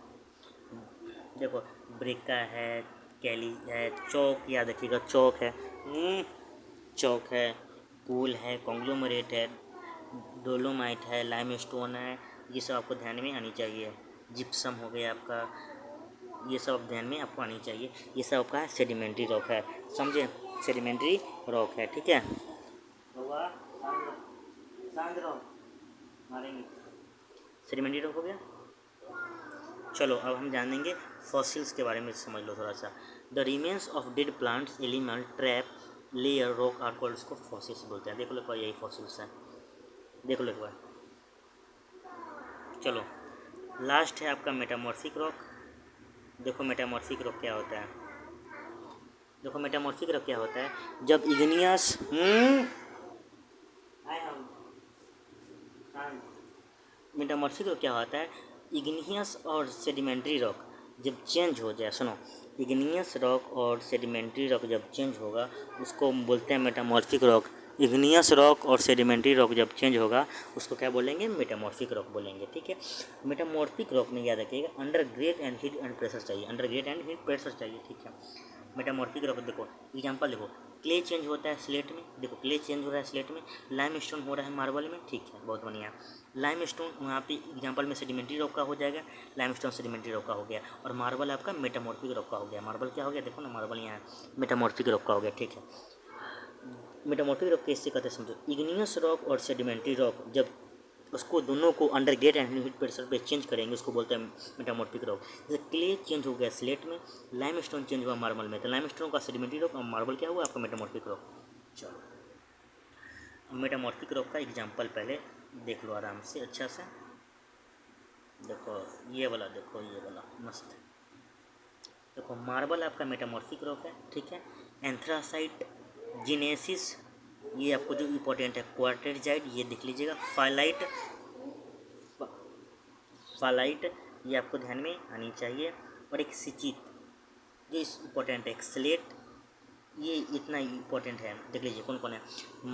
देखो ब्रिका है, कैली है, चौक याद रखिएगा, चौक है, चौक है, कोल है, कॉन्ग्लोमरेट है, डोलोमाइट है, लाइमस्टोन है। ये सब आपको ध्यान में आनी चाहिए। जिप्सम हो गया आपका, ये सब ध्यान में आपको आनी चाहिए। ये सब आपका सेडिमेंट्री रॉक है, समझे? सेडिमेंट्री रॉक है, ठीक है। मारेंगे, सेडिमेंट्री रॉक हो गया। चलो अब हम जानेंगे फॉसिल्स के बारे में, समझ लो थोड़ा सा। The remains of dead plants, element, trap, layer, rock are called, इसको फॉसिल्स बोलते हैं। देखो लो यही फॉसिल्स है, देख लो एक बार। चलो लास्ट है आपका मेटामॉर्फिक रॉक। देखो मेटामॉर्फिक रॉक क्या होता है? देखो मेटामॉर्फिक रॉक क्या होता है? जब इग्नियस मेटामॉर्फिक रॉक क्या होता है? इग्नियस और सेडिमेंट्री रॉक जब चेंज हो जाए, सुनो, इग्नियस रॉक और सेडिमेंट्री रॉक जब चेंज होगा उसको बोलते हैं मेटामॉर्फिक रॉक। इग्नियस रॉक और सेडिमेंट्री रॉक जब चेंज होगा उसको क्या बोलेंगे? मेटामॉर्फिक रॉक बोलेंगे, ठीक है। मेटामॉर्फिक रॉक में याद रखिएगा under great and heat and pressure चाहिए, under great and heat pressure चाहिए, ठीक है। मेटामॉर्फिक रॉक देखो एग्जांपल देखो, क्ले चेंज होता है स्लेट में, देखो क्ले चेंज हो रहा है स्लेट में, लाइमस्टोन हो रहा है मार्बल में, ठीक है, बहुत बढ़िया। लाइमस्टोन वहाँ पे एग्जांपल में सेडिमेंट्री रॉक का हो जाएगा, लाइमस्टोन सेडिमेंट्री रॉक का हो गया, और मार्बल आपका मेटामॉर्फिक रॉक का हो गया। मार्बल क्या हो गया? देखो ना मार्बल यहाँ मेटामॉर्फिक रॉक का हो गया, ठीक है। मेटामॉर्फिक रॉक कैसे कहते हैं समझो, इग्नियस रॉक और सेडिमेंट्री रॉक जब उसको दोनों को under great and heat pressure पे चेंज करेंगे उसको बोलते हैं मेटामॉर्फिक रॉक। जैसे क्ले चेंज हो गया स्लेट में, लाइमस्टोन चेंज हुआ मार्बल में, तो लाइमस्टोन का सेडिमेंट्री रॉक और मार्बल क्या हुआ? आपका मेटामॉर्फिक रॉक। चलो मेटामॉर्फिक रॉक का एग्जांपल पहले देख लो आराम से, अच्छा से देखो, ये वाला देखो, ये वाला मस्त। देखो मार्बल आपका मेटामॉर्फिक रॉक है, ठीक है। एंथ्रासाइट, जिनेसिस, ये आपको जो इम्पोर्टेंट है, क्वार्टरजाइट, ये देख लीजिएगा, फालाइट, फालाइट ये आपको ध्यान में आनी चाहिए। और एक सिचित, ये इम्पोर्टेंट है, एक स्लेट, ये इतना इम्पोर्टेंट है, देख लीजिए कौन कौन है।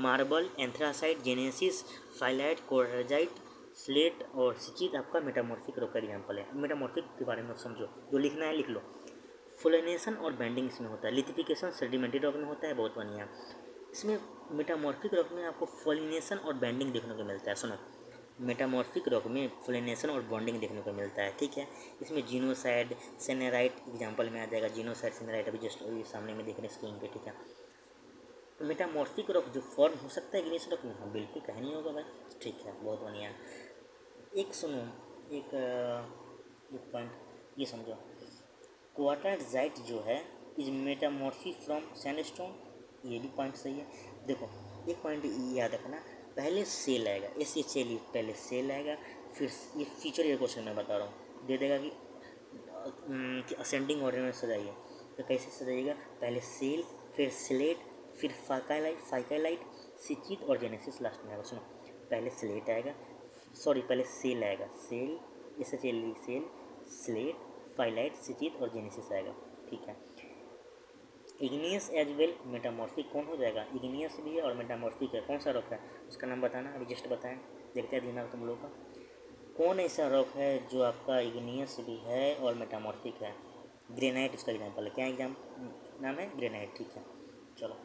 Marble, anthracite, genesis, phyllite, quartzite, slate और सिचित आपका मेटामॉर्फिक रॉक का एग्जाम्पल है। मेटामॉर्फिक के बारे में समझो, जो लिखना है लिख लो। फ्लोनेशन और बैंडिंग इसमें होता है। लिथिफिकेशन सेडिमेंट्री रॉक में होता है, बहुत बढ़िया। इसमें मेटामॉर्फिक रॉक में आपको फ्लोनेशन और बैंडिंग देखने को मिलता है। सुनो, मेटामॉर्फिक रॉक में फ्लोनेशन और बॉन्डिंग देखने को मिलता है, ठीक है। इसमें जीनोसाइड सेनेराइट एग्जाम्पल में आ जाएगा। जीनोसाइड सेनेराइट अभी जस्ट अभी सामने में देख रहे हैं स्क्रीन पे, ठीक है। मेटामॉर्फिक रॉक जो फॉर्म हो सकता है ग्रीस रॉक में, हाँ बिल्कुल, कहीं नहीं होगा भाई, ठीक है, बहुत बढ़िया। एक सुनो, एक एक पॉइंट ये समझो, क्वार्टरजाइट जो है इज मेटामॉर्फिक फ्रॉम सैंडस्टोन, ये भी पॉइंट सही है। देखो एक पॉइंट याद रखना, पहले सेल आएगा, ऐसे चलिए पहले सेल आएगा, फिर ये फीचर ये क्वेश्चन मैं बता रहा हूँ दे देगा कि असेंडिंग ऑर्डर में सजाइए। तो कैसे सजाइएगा, पहले सेल, फिर स्लेट, फिर फाइकालाइट, सिचित और जेनेसिस लास्ट में आएगा। सुनो, पहले स्लेट आएगा, सॉरी पहले सेल आएगा, सेल इससे चलिए सेल, स्लेट, फाइलाइट, सिचित और जेनेसिस आएगा, ठीक है। इग्नियस एज वेल मेटामॉर्फिक कौन हो जाएगा, इग्नियस भी है और मेटामॉर्फिक है। कौन सा रॉक है उसका नाम बताना, अभी जस्ट बताएं, देखते हैं दिमाग तुम लोगों का। कौन ऐसा रॉक है जो आपका इग्नियस भी है और मेटामॉर्फिक है। ग्रेनाइट उसका एग्जाम्पल है। क्या एग्जाम नाम है, ग्रेनाइट, ठीक है। चलो,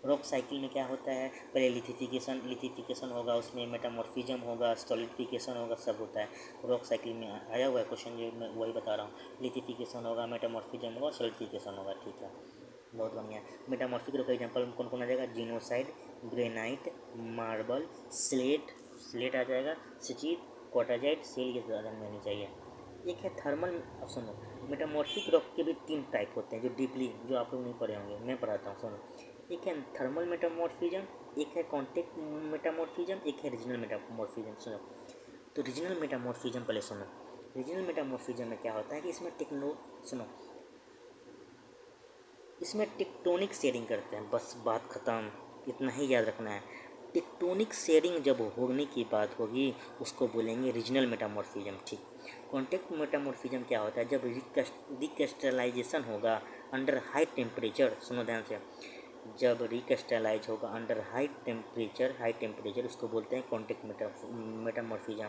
रॉक साइकिल में क्या होता है, पहले लिथिफिकेशन होगा, उसमें मेटामॉर्फिज्म होगा, सॉलिडिफिकेशन होगा, सब होता है। रॉक साइकिल में आया हुआ है क्वेश्चन, जो मैं वही बता रहा हूँ। लिथिफिकेशन होगा, मेटामॉर्फिज्म होगा, सॉलिडिफिकेशन होगा, ठीक है, बहुत बढ़िया। मेटामॉर्फिक रॉक का एग्जाम्पल में कौन कौन आ जाएगा, जीनोसाइड, ग्रेनाइट, मार्बल, स्लेट आ जाएगा, सिचित, क्वार्टरजाइट, सेल, ये ज़्यादा में आनी चाहिए। एक है थर्मल, अब सुनो, मेटामॉर्फिक रॉक के भी 3 टाइप होते हैं, जो डीपली जो आप लोग नहीं पढ़े होंगे, मैं पढ़ाता हूँ, सुनो। एक है थर्मल मेटामॉर्फिज्म, एक है कॉन्टेक्ट मेटामॉर्फिज्म, एक है रीजनल मेटामॉर्फिज्म। सुनो, तो रीजनल मेटामॉर्फिज्म पहले सुनो। रीजनल मेटामॉर्फिज्म में क्या होता है कि इसमें टेक्टोनिक शेयरिंग करते हैं, बस बात ख़त्म, इतना ही याद रखना है। टेक्टोनिक शेयरिंग जब होने की बात होगी उसको बोलेंगे रीजनल मेटामॉर्फिज्म, ठीक। कॉन्टेक्ट मेटामॉर्फिज्म क्या होता है, जब रिक्रिस्टलाइजेशन होगा अंडर हाई टेम्परेचर, सुनो ध्यान से, जब रिक्रिस्टलाइज होगा अंडर हाई टेम्परेचर उसको बोलते हैं कॉन्टेक्ट मेटामॉर्फिज्म।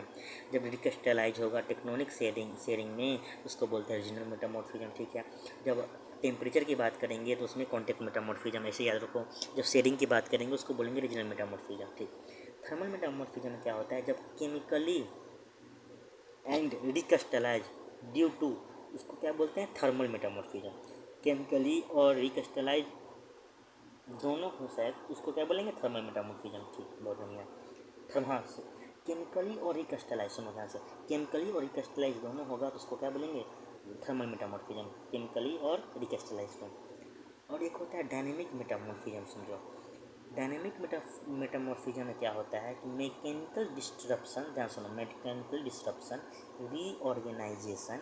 जब रिक्रिस्टलाइज होगा टेक्टोनिक शेयरिंग में उसको बोलते हैं रीजनल मेटामॉर्फिज्म, ठीक है। जब टेम्परेचर की बात करेंगे तो उसमें कॉन्टेक्ट मेटामॉर्फिज्म, ऐसे याद रखो। जब शेयरिंग की बात करेंगे उसको बोलेंगे रीजनल मेटामॉर्फिज्म, ठीक। थर्मल मेटामॉर्फिज्म में क्या होता है, जब chemically and recrystallise due to, उसको क्या बोलते हैं, थर्मल मेटामॉर्फिज्म। केमिकली और रिक्रिस्टलाइज दोनों हो शायद, उसको क्या बोलेंगे, थर्मल मेटामॉर्फिज्म, ठीक, बहुत बढ़िया। हाँ, केमिकली और रिक्रिस्टलाइज, सुनो ध्यान से, केमिकली और रिक्रिस्टलाइज दोनों होगा तो उसको क्या बोलेंगे, थर्मल मेटामॉर्फिज्म, केमिकली और रिक्रिस्टलाइज को। और एक होता है डायनेमिक मेटामॉर्फिज्म, समझो। डायनेमिक मेटामॉर्फिज्म में क्या होता है कि मैकेनिकल डिस्ट्रप्शन, ध्यान सुनो, mechanical disruption, reorganisation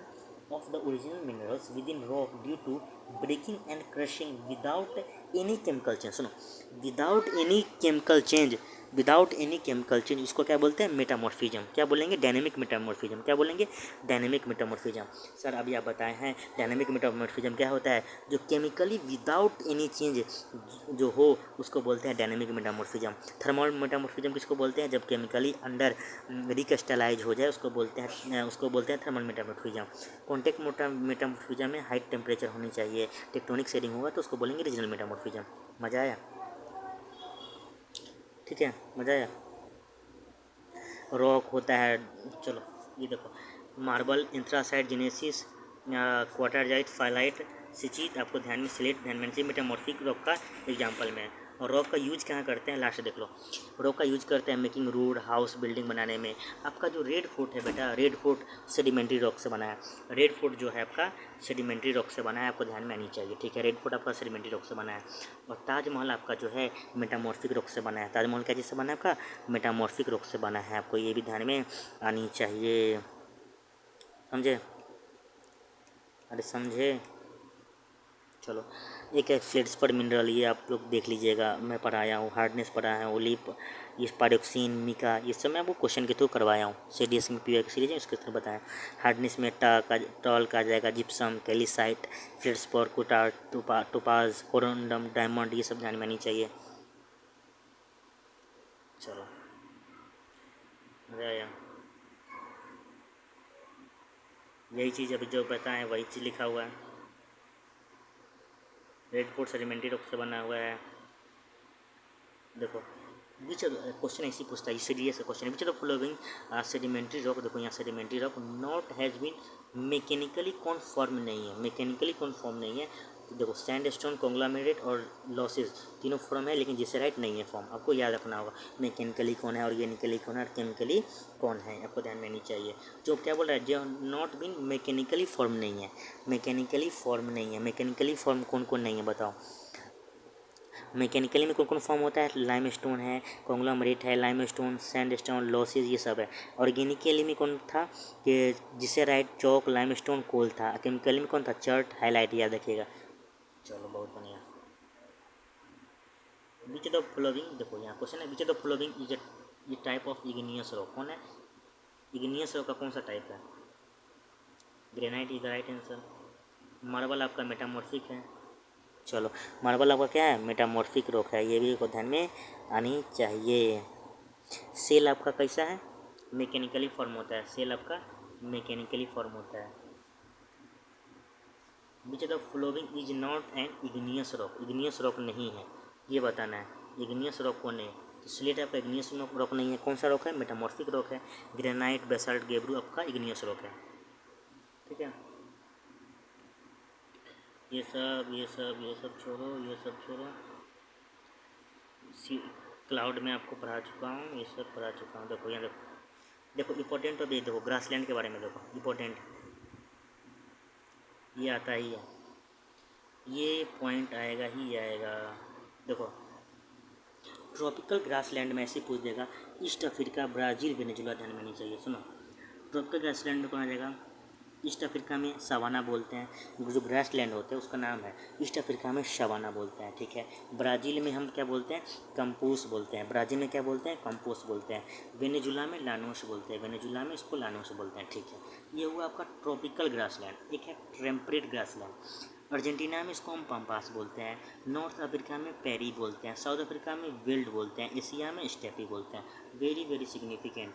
of the original minerals within rock due to breaking and crushing without any chemical change। सुनो, विदाउट एनी केमिकल चेंज इसको क्या बोलते हैं, मेटामॉर्फिज्म। क्या बोलेंगे, डायनेमिक मेटामॉर्फिज्म। क्या बोलेंगे, डायनेमिक मेटामॉर्फिज्म। सर अभी आप बताए हैं डायनेमिक मेटामॉर्फिज्म क्या होता है, जो केमिकली विदाउट एनी चेंज जो हो उसको बोलते हैं डायनेमिक मेटामॉर्फिज्म। थर्मल मेटामॉर्फिज्म किसको बोलते हैं, जब केमिकली अंडर रिक्रिस्टलाइज हो जाए उसको बोलते हैं थर्मल मेटामॉर्फिज्म। कॉन्टेक्ट मेटामॉर्फिज्म में हाई टेम्परेचर होनी चाहिए, टेक्टोनिक शेयरिंग होगा तो उसको बोलेंगे रीजनल मेटामॉर्फिज्म। मज़ा आया, ठीक है, मज़ा आया। रॉक होता है, चलो ये देखो, मार्बल, एंथ्रासाइट, जेनेसिस, क्वार्टरजाइट, फाइलाइट, सिचित, आपको ध्यान में स्लेट ध्यान में चाहिए, मेटामॉर्फिक रॉक का एग्जांपल में। और रॉक का यूज कहाँ करते हैं, लास्ट देख लो। रॉक का यूज करते हैं मेकिंग रोड, हाउस, बिल्डिंग बनाने में। आपका जो रेड फोर्ट है बेटा, रेड फोर्ट सेडिमेंट्री रॉक से बना है। रेड फोर्ट जो है आपका सेडिमेंट्री रॉक से बना है, आपको ध्यान में आनी चाहिए, ठीक है। रेड फोर्ट आपका सेडिमेंट्री रॉक से बना है। और ताजमहल आपका जो है मेटामॉर्फिक रॉक से बना है। ताजमहल क्या चीज़ से बना है आपका, मेटामॉर्फिक रॉक से बना है, आपको ये भी ध्यान में आनी चाहिए, समझे, अरे समझे। चलो, एक है फ्लेड्सपर मिनरल, ये आप लोग देख लीजिएगा, मैं पढ़ाया हूँ। हार्डनेस पढ़ाया है, ओलिप, ये पायरोक्सिन, मिका, ये सब मैं आपको क्वेश्चन के थ्रू करवाया हूँ। CDS में PO की सीरीज है उसके थ्रू बताया। हार्डनेस में टॉल का जाएगा, जिप्सम, कैल्साइट, फ्लेड्सपर, कुटार, टोपाज, कोरोंडम, डायमंड, ये सब ध्यान में आनी चाहिए। चलो, मज़ा आया। यही चीज़ अभी जो बताएं वही चीज़ लिखा हुआ है। रेडफोर्ट सेडिमेंट्री रॉक से बना हुआ है। देखो विच क्वेश्चन ऐसी पूछता है, सीरियस क्वेश्चन है, which of the following sedimentary rock, देखो यहाँ sedimentary rock not has been mechanically conform नहीं है, मैकेनिकली कॉन्फॉर्म नहीं है। तो देखो सैंडस्टोन, कॉन्ग्लोमेरेट और लॉसेस तीनों फॉर्म है, लेकिन जिसेराइट नहीं है फॉर्म। आपको याद रखना होगा मैकेनिकली कौन है, ऑर्गेनिकली कौन है और केमिकली कौन है, आपको ध्यान में नहीं चाहिए। जो क्या बोल रहा है, जो नॉट बीन मैकेनिकली फॉर्म नहीं है, मैकेनिकली फॉर्म नहीं है। मैकेनिकली फॉर्म कौन कौन नहीं है बताओ। मैकेनिकली में कौन कौन फॉर्म होता है, लाइमस्टोन है, कॉन्ग्लोमरेट है, लाइमस्टोन, सैंडस्टोन, लॉसेस, ये सब है। ऑर्गेनिकली में कौन था कि जिसे राइट चौक, लाइमस्टोन, कोल था। केमिकली में कौन था, चर्ट, हाईलाइट, याद रखिएगा। चलो बहुत बढ़िया। विच द फॉलोइंग, देखो यहाँ क्वेश्चन है, विच द फॉलोइंग इज ये टाइप ऑफ इग्नियस रॉक, कौन है इग्नियस रॉक का, कौन सा टाइप है। Granite is the right answer. Marble आपका मेटामॉर्फिक है। चलो मार्बल आपका क्या है, मेटामॉर्फिक रॉक है, ये भी को ध्यान में आनी चाहिए। सेल आपका कैसा है, मैकेनिकली फॉर्म होता है, सेल आपका मैकेनिकली फॉर्म होता है। Which the following is not an igneous rock, igneous rock नहीं है, ये बताना है। इग्नियस रॉक कौन है, तो स्लेट आपका इग्नियस रॉक नहीं है, कौन सा रॉक है, मेटामॉर्फिक रॉक है। ग्रेनाइट, बेसाल्ट, गेब्रू आपका इग्नियस रॉक है। ठीक है, ये सब छोड़ो, ये सब छोड़ो। क्लाउड में आपको पढ़ा चुका हूँ, ये सब पढ़ा चुका हूँ। देखो यहाँ देखो इम्पोर्टेंट तो भी देखो, ग्रासलैंड के बारे में देखो, इम्पोर्टेंट ये आता ही है, ये पॉइंट आएगा ही आएगा। देखो ट्रॉपिकल ग्रासलैंड में ऐसे पूछ देगा, ईस्ट अफ्रीका, ब्राज़ील, वेनेजुला, ध्यान में नहीं चाहिए। सुनो ट्रॉपिकल ग्रासलैंड में कौन आ जाएगा, ईस्ट अफ्रीका में सवाना बोलते हैं, जो ग्रास लैंड होते हैं उसका नाम है ईस्ट अफ्रीका में सवाना बोलते हैं। ठीक है, ब्राज़ील में हम क्या बोलते हैं, कंपोस बोलते हैं। ब्राज़ील में क्या बोलते हैं, कंपोस बोलते हैं। वेनेजुला में लानोस बोलते हैं, वेनेजुला में इसको लानोस बोलते हैं। ठीक है, ये हुआ आपका ट्रॉपिकल ग्रास लैंड। एक है टेम्परेट ग्रास लैंड, अर्जेंटीना में इसको हम पम्पास बोलते हैं, नॉर्थ अफ्रीका में पेरी बोलते हैं, साउथ अफ्रीका में विल्ड बोलते हैं, एशिया में स्टेपी बोलते हैं। वेरी वेरी सिग्निफिकेंट,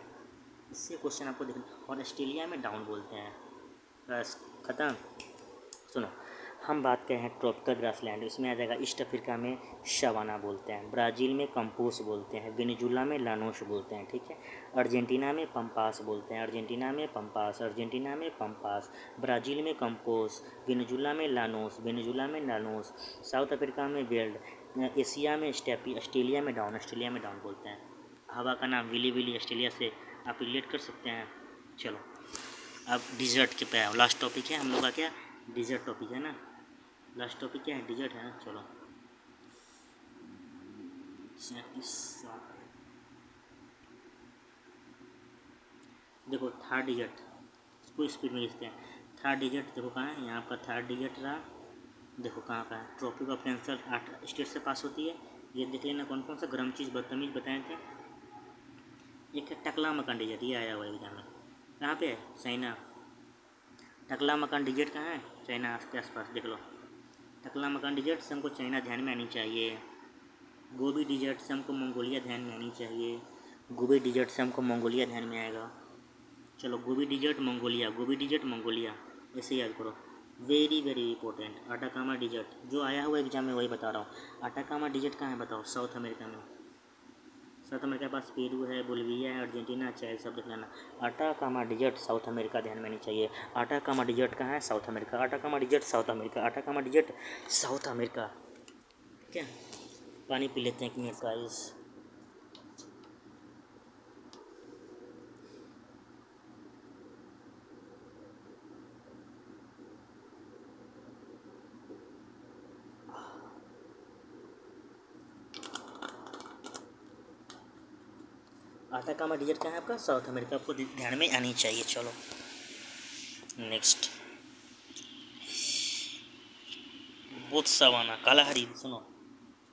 इससे क्वेश्चन आपको देखना। और ऑस्ट्रेलिया में डाउन बोलते हैं। बस ख़त्म। सुनो हम बात करें हैं ट्रॉपिकल ग्रासलैंड, इसमें आ जाएगा ईस्ट अफ्रीका में सवाना बोलते हैं, ब्राज़ील में कंपोस बोलते हैं, वेनेजुला में लानोस बोलते हैं। ठीक है, अर्जेंटीना में पम्पास बोलते हैं, अर्जेंटीना में पम्पास, अर्जेंटीना में पम्पास, ब्राज़ील में कंपोस, वेनेजुला में लानोस, वेनेजुला में लानोस, साउथ अफ्रीका में वेल्ड, एशिया में स्टेपी, ऑस्ट्रेलिया में डाउन, ऑस्ट्रेलिया में डाउन बोलते हैं। हवा का नाम विली विली, ऑस्ट्रेलिया से आप रिलेट कर सकते हैं। चलो अब डिज़र्ट के पे आओ, लास्ट टॉपिक है हम लोग का, क्या डिज़र्ट टॉपिक है ना, लास्ट टॉपिक क्या है, डिज़र्ट है ना। चलो 37 देखो थर्ड डिजिट, इसको स्पीड में लिखते हैं। थर्ड डिजिट देखो कहाँ है, यहाँ पर थर्ड डिजिट रहा, देखो कहाँ का है। ट्रॉपिक ऑफ कैंसर 8 स्टेट से पास होती है, ये देख लेना कौन कौन सा गर्म चीज़ बदतमीज बताए थे। एक है टकला मकान डिजिट, ये आया हुआ एग्जाम में, कहाँ पे है, चाइना। टकला मकान डिजिट कहाँ है, चाइना के आसपास, देख लो। टकला मकान डिजर्ट से हमको चाइना ध्यान में आनी चाहिए। गोबी डिजर्ट से हमको मंगोलिया ध्यान में आनी चाहिए। गोबी डिजर्ट से हमको मंगोलिया ध्यान में आएगा। चलो Gobi desert Mongolia, Gobi desert Mongolia, ऐसे याद करो। Very very important. Atacama desert जो आया हुआ एग्जाम में वही बता रहा हूँ। अटाकामा डिजर्ट कहाँ है बताओ, साउथ अमेरिका में। साउथ अमेरिका के पास पेरू है, बोलिविया है, अर्जेंटीना, चाइल्ड सब देख लेना। अटाकामा डिजर्ट साउथ अमेरिका ध्यान में नहीं चाहिए। अटाकामा डिजर्ट कहाँ है, South America. Atacama desert South America, Atacama desert South America. ठीक है, पानी पी लेते हैं 1 मिनट का इस। अटाकामा डिजर्ट कहाँ है आपका, साउथ अमेरिका, आपको ध्यान में आनी चाहिए। चलो नेक्स्ट, बोत्सवाना, कालाहारी। सुनो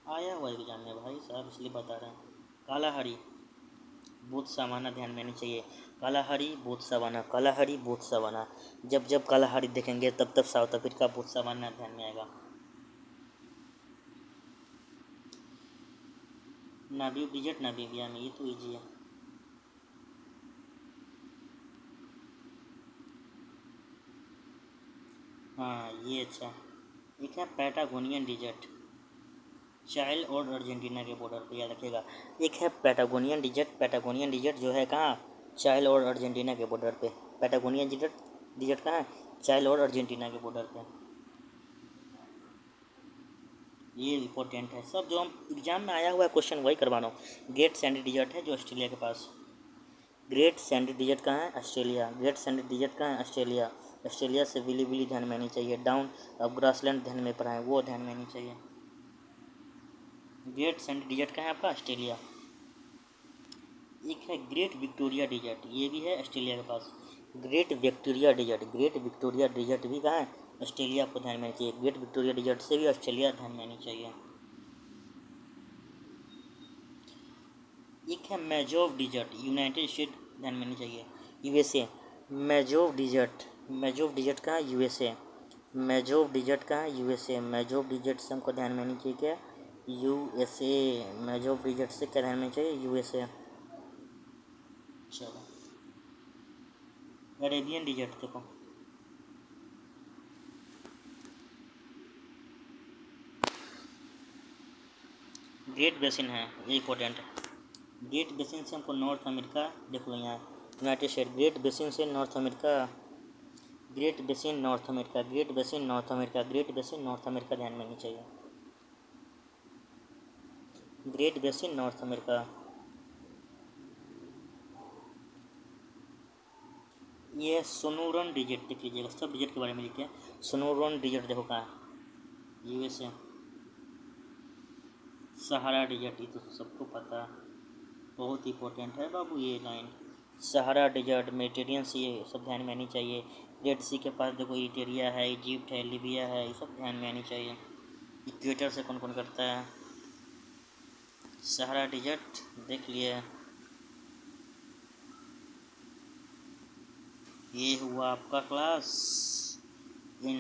आया हुआ एग्जाम में भाई साहब, इसलिए बता रहे हैं। कालाहारी, बोत्सवाना ध्यान में आनी चाहिए। Kalahari, Botswana, Kalahari, Botswana. जब जब कालाहारी देखेंगे तब तब साउथ अफ्रीका, बोत्सवाना ध्यान में आएगा। नाबी डिजर्ट नामीबिया में, ये तो ईजी है। हाँ ये अच्छा। एक है पैटागोनियन डिजर्ट, चाइल्ड और अर्जेंटीना के बॉर्डर पे, याद रखिएगा। एक है पैटागोनियन डिजर्ट, पैटागोनियन डिजर्ट जो है कहाँ, चाइल्ड और अर्जेंटीना के बॉर्डर पे। पैटागोनियन डिजर्ट डिजर्ट कहाँ है, चाइल्ड और अर्जेंटीना के बॉर्डर पे। ये इम्पोर्टेंट है सब, जो हम एग्जाम में आया हुआ है क्वेश्चन वही करवा रहा हूँ। ग्रेट सैंडी डिजर्ट है जो ऑस्ट्रेलिया के पास। ग्रेट सैंडी डिजर्ट कहाँ है, ऑस्ट्रेलिया। ग्रेट सैंडी डिजर्ट कहाँ है, ऑस्ट्रेलिया। ऑस्ट्रेलिया से विली विली ध्यान में आनी चाहिए। डाउन ऑफ ग्रासलैंड ध्यान में पढ़ाएं, वो ध्यान में आनी चाहिए। ग्रेट सैंडी डिजर्ट कहाँ है आपका, ऑस्ट्रेलिया। एक है ग्रेट विक्टोरिया डिजर्ट, ये भी है ऑस्ट्रेलिया के पास। Great Victoria desert, great Victoria desert भी कहाँ है, ऑस्ट्रेलिया, आपको ध्यान में आनी चाहिए। ग्रेट विक्टोरिया डिजर्ट से भी ऑस्ट्रेलिया ध्यान में आनी चाहिए। एक है मेजोव डिजर्ट, यूनाइटेड स्टेट, ध्यान में आनी चाहिए। यूएसए। मेजोव डिजर्ट, मेजोव डिजर्ट कहाँ है, यूएसए। मेजोव डिजर्ट कहाँ है, यूएसए। मेजोव डिजर्ट से हमको ध्यान में आनी चाहिए क्या, यूएसए। मेजोव डिजर्ट से क्या ध्यान में चाहिए, यूएसए। चलो अरेबियन डिजर्ट देखो, ग्रेट बेसिन है, ये इंपॉर्टेंट है। ग्रेट बेसिन से हमको नॉर्थ अमेरिका, देख लो यहाँ यूनाइटेड स्टेट। ग्रेट बेसिन से north America, great basin north America, great basin north America, great basin north America ध्यान में आनी चाहिए। Great basin north America. ये सोनोरन डिजर्ट देख लीजिएगा, सब डिजर्ट के बारे में लिखे हैं। सोनोरन डिजर्ट देखो कहाँ है, यूएसए। सहारा डिजर्ट, ये तो सबको पता है, बहुत इंपॉर्टेंट है बाबू ये लाइन। सहारा डिजर्ट, मेडिटेरियन सी, ये सब ध्यान में आनी चाहिए। रेड सी के पास देखो इटेरिया है, इजिप्ट है, लीबिया है, ये सब ध्यान में आनी चाहिए। इक्वेटर से कौन कौन करता है, सहारा डिजर्ट देख लिए। ये हुआ आपका क्लास इन।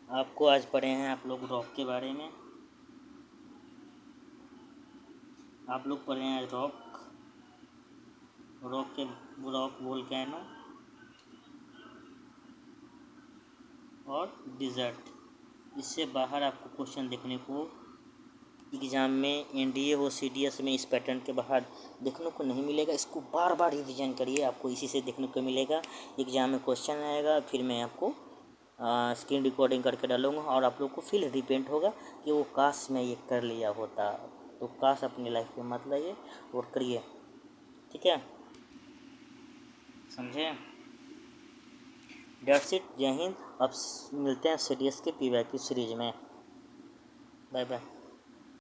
आपको आज पढ़े हैं आप लोग रॉक के बारे में, आप लोग पढ़े हैं रॉक, रॉक के, रॉक वोल्केनो और डिज़र्ट। इससे बाहर आपको क्वेश्चन देखने को एग्ज़ाम में, एनडीए हो सीडीएस में, इस पैटर्न के बाहर देखने को नहीं मिलेगा। इसको बार बार रिवीजन करिए, आपको इसी से देखने को मिलेगा। एग्ज़ाम में क्वेश्चन आएगा, फिर मैं आपको स्क्रीन रिकॉर्डिंग करके डालूँगा और आप लोग को फील रिपेंट होगा कि वो काश मैं ये कर लिया होता। तो काश अपनी लाइफ में मत लाइए और करिए, ठीक है, समझे। डेट्स इट, जय हिंद। अब मिलते हैं सीडीएस के पीवाईक्यू सीरीज में। Bye bye.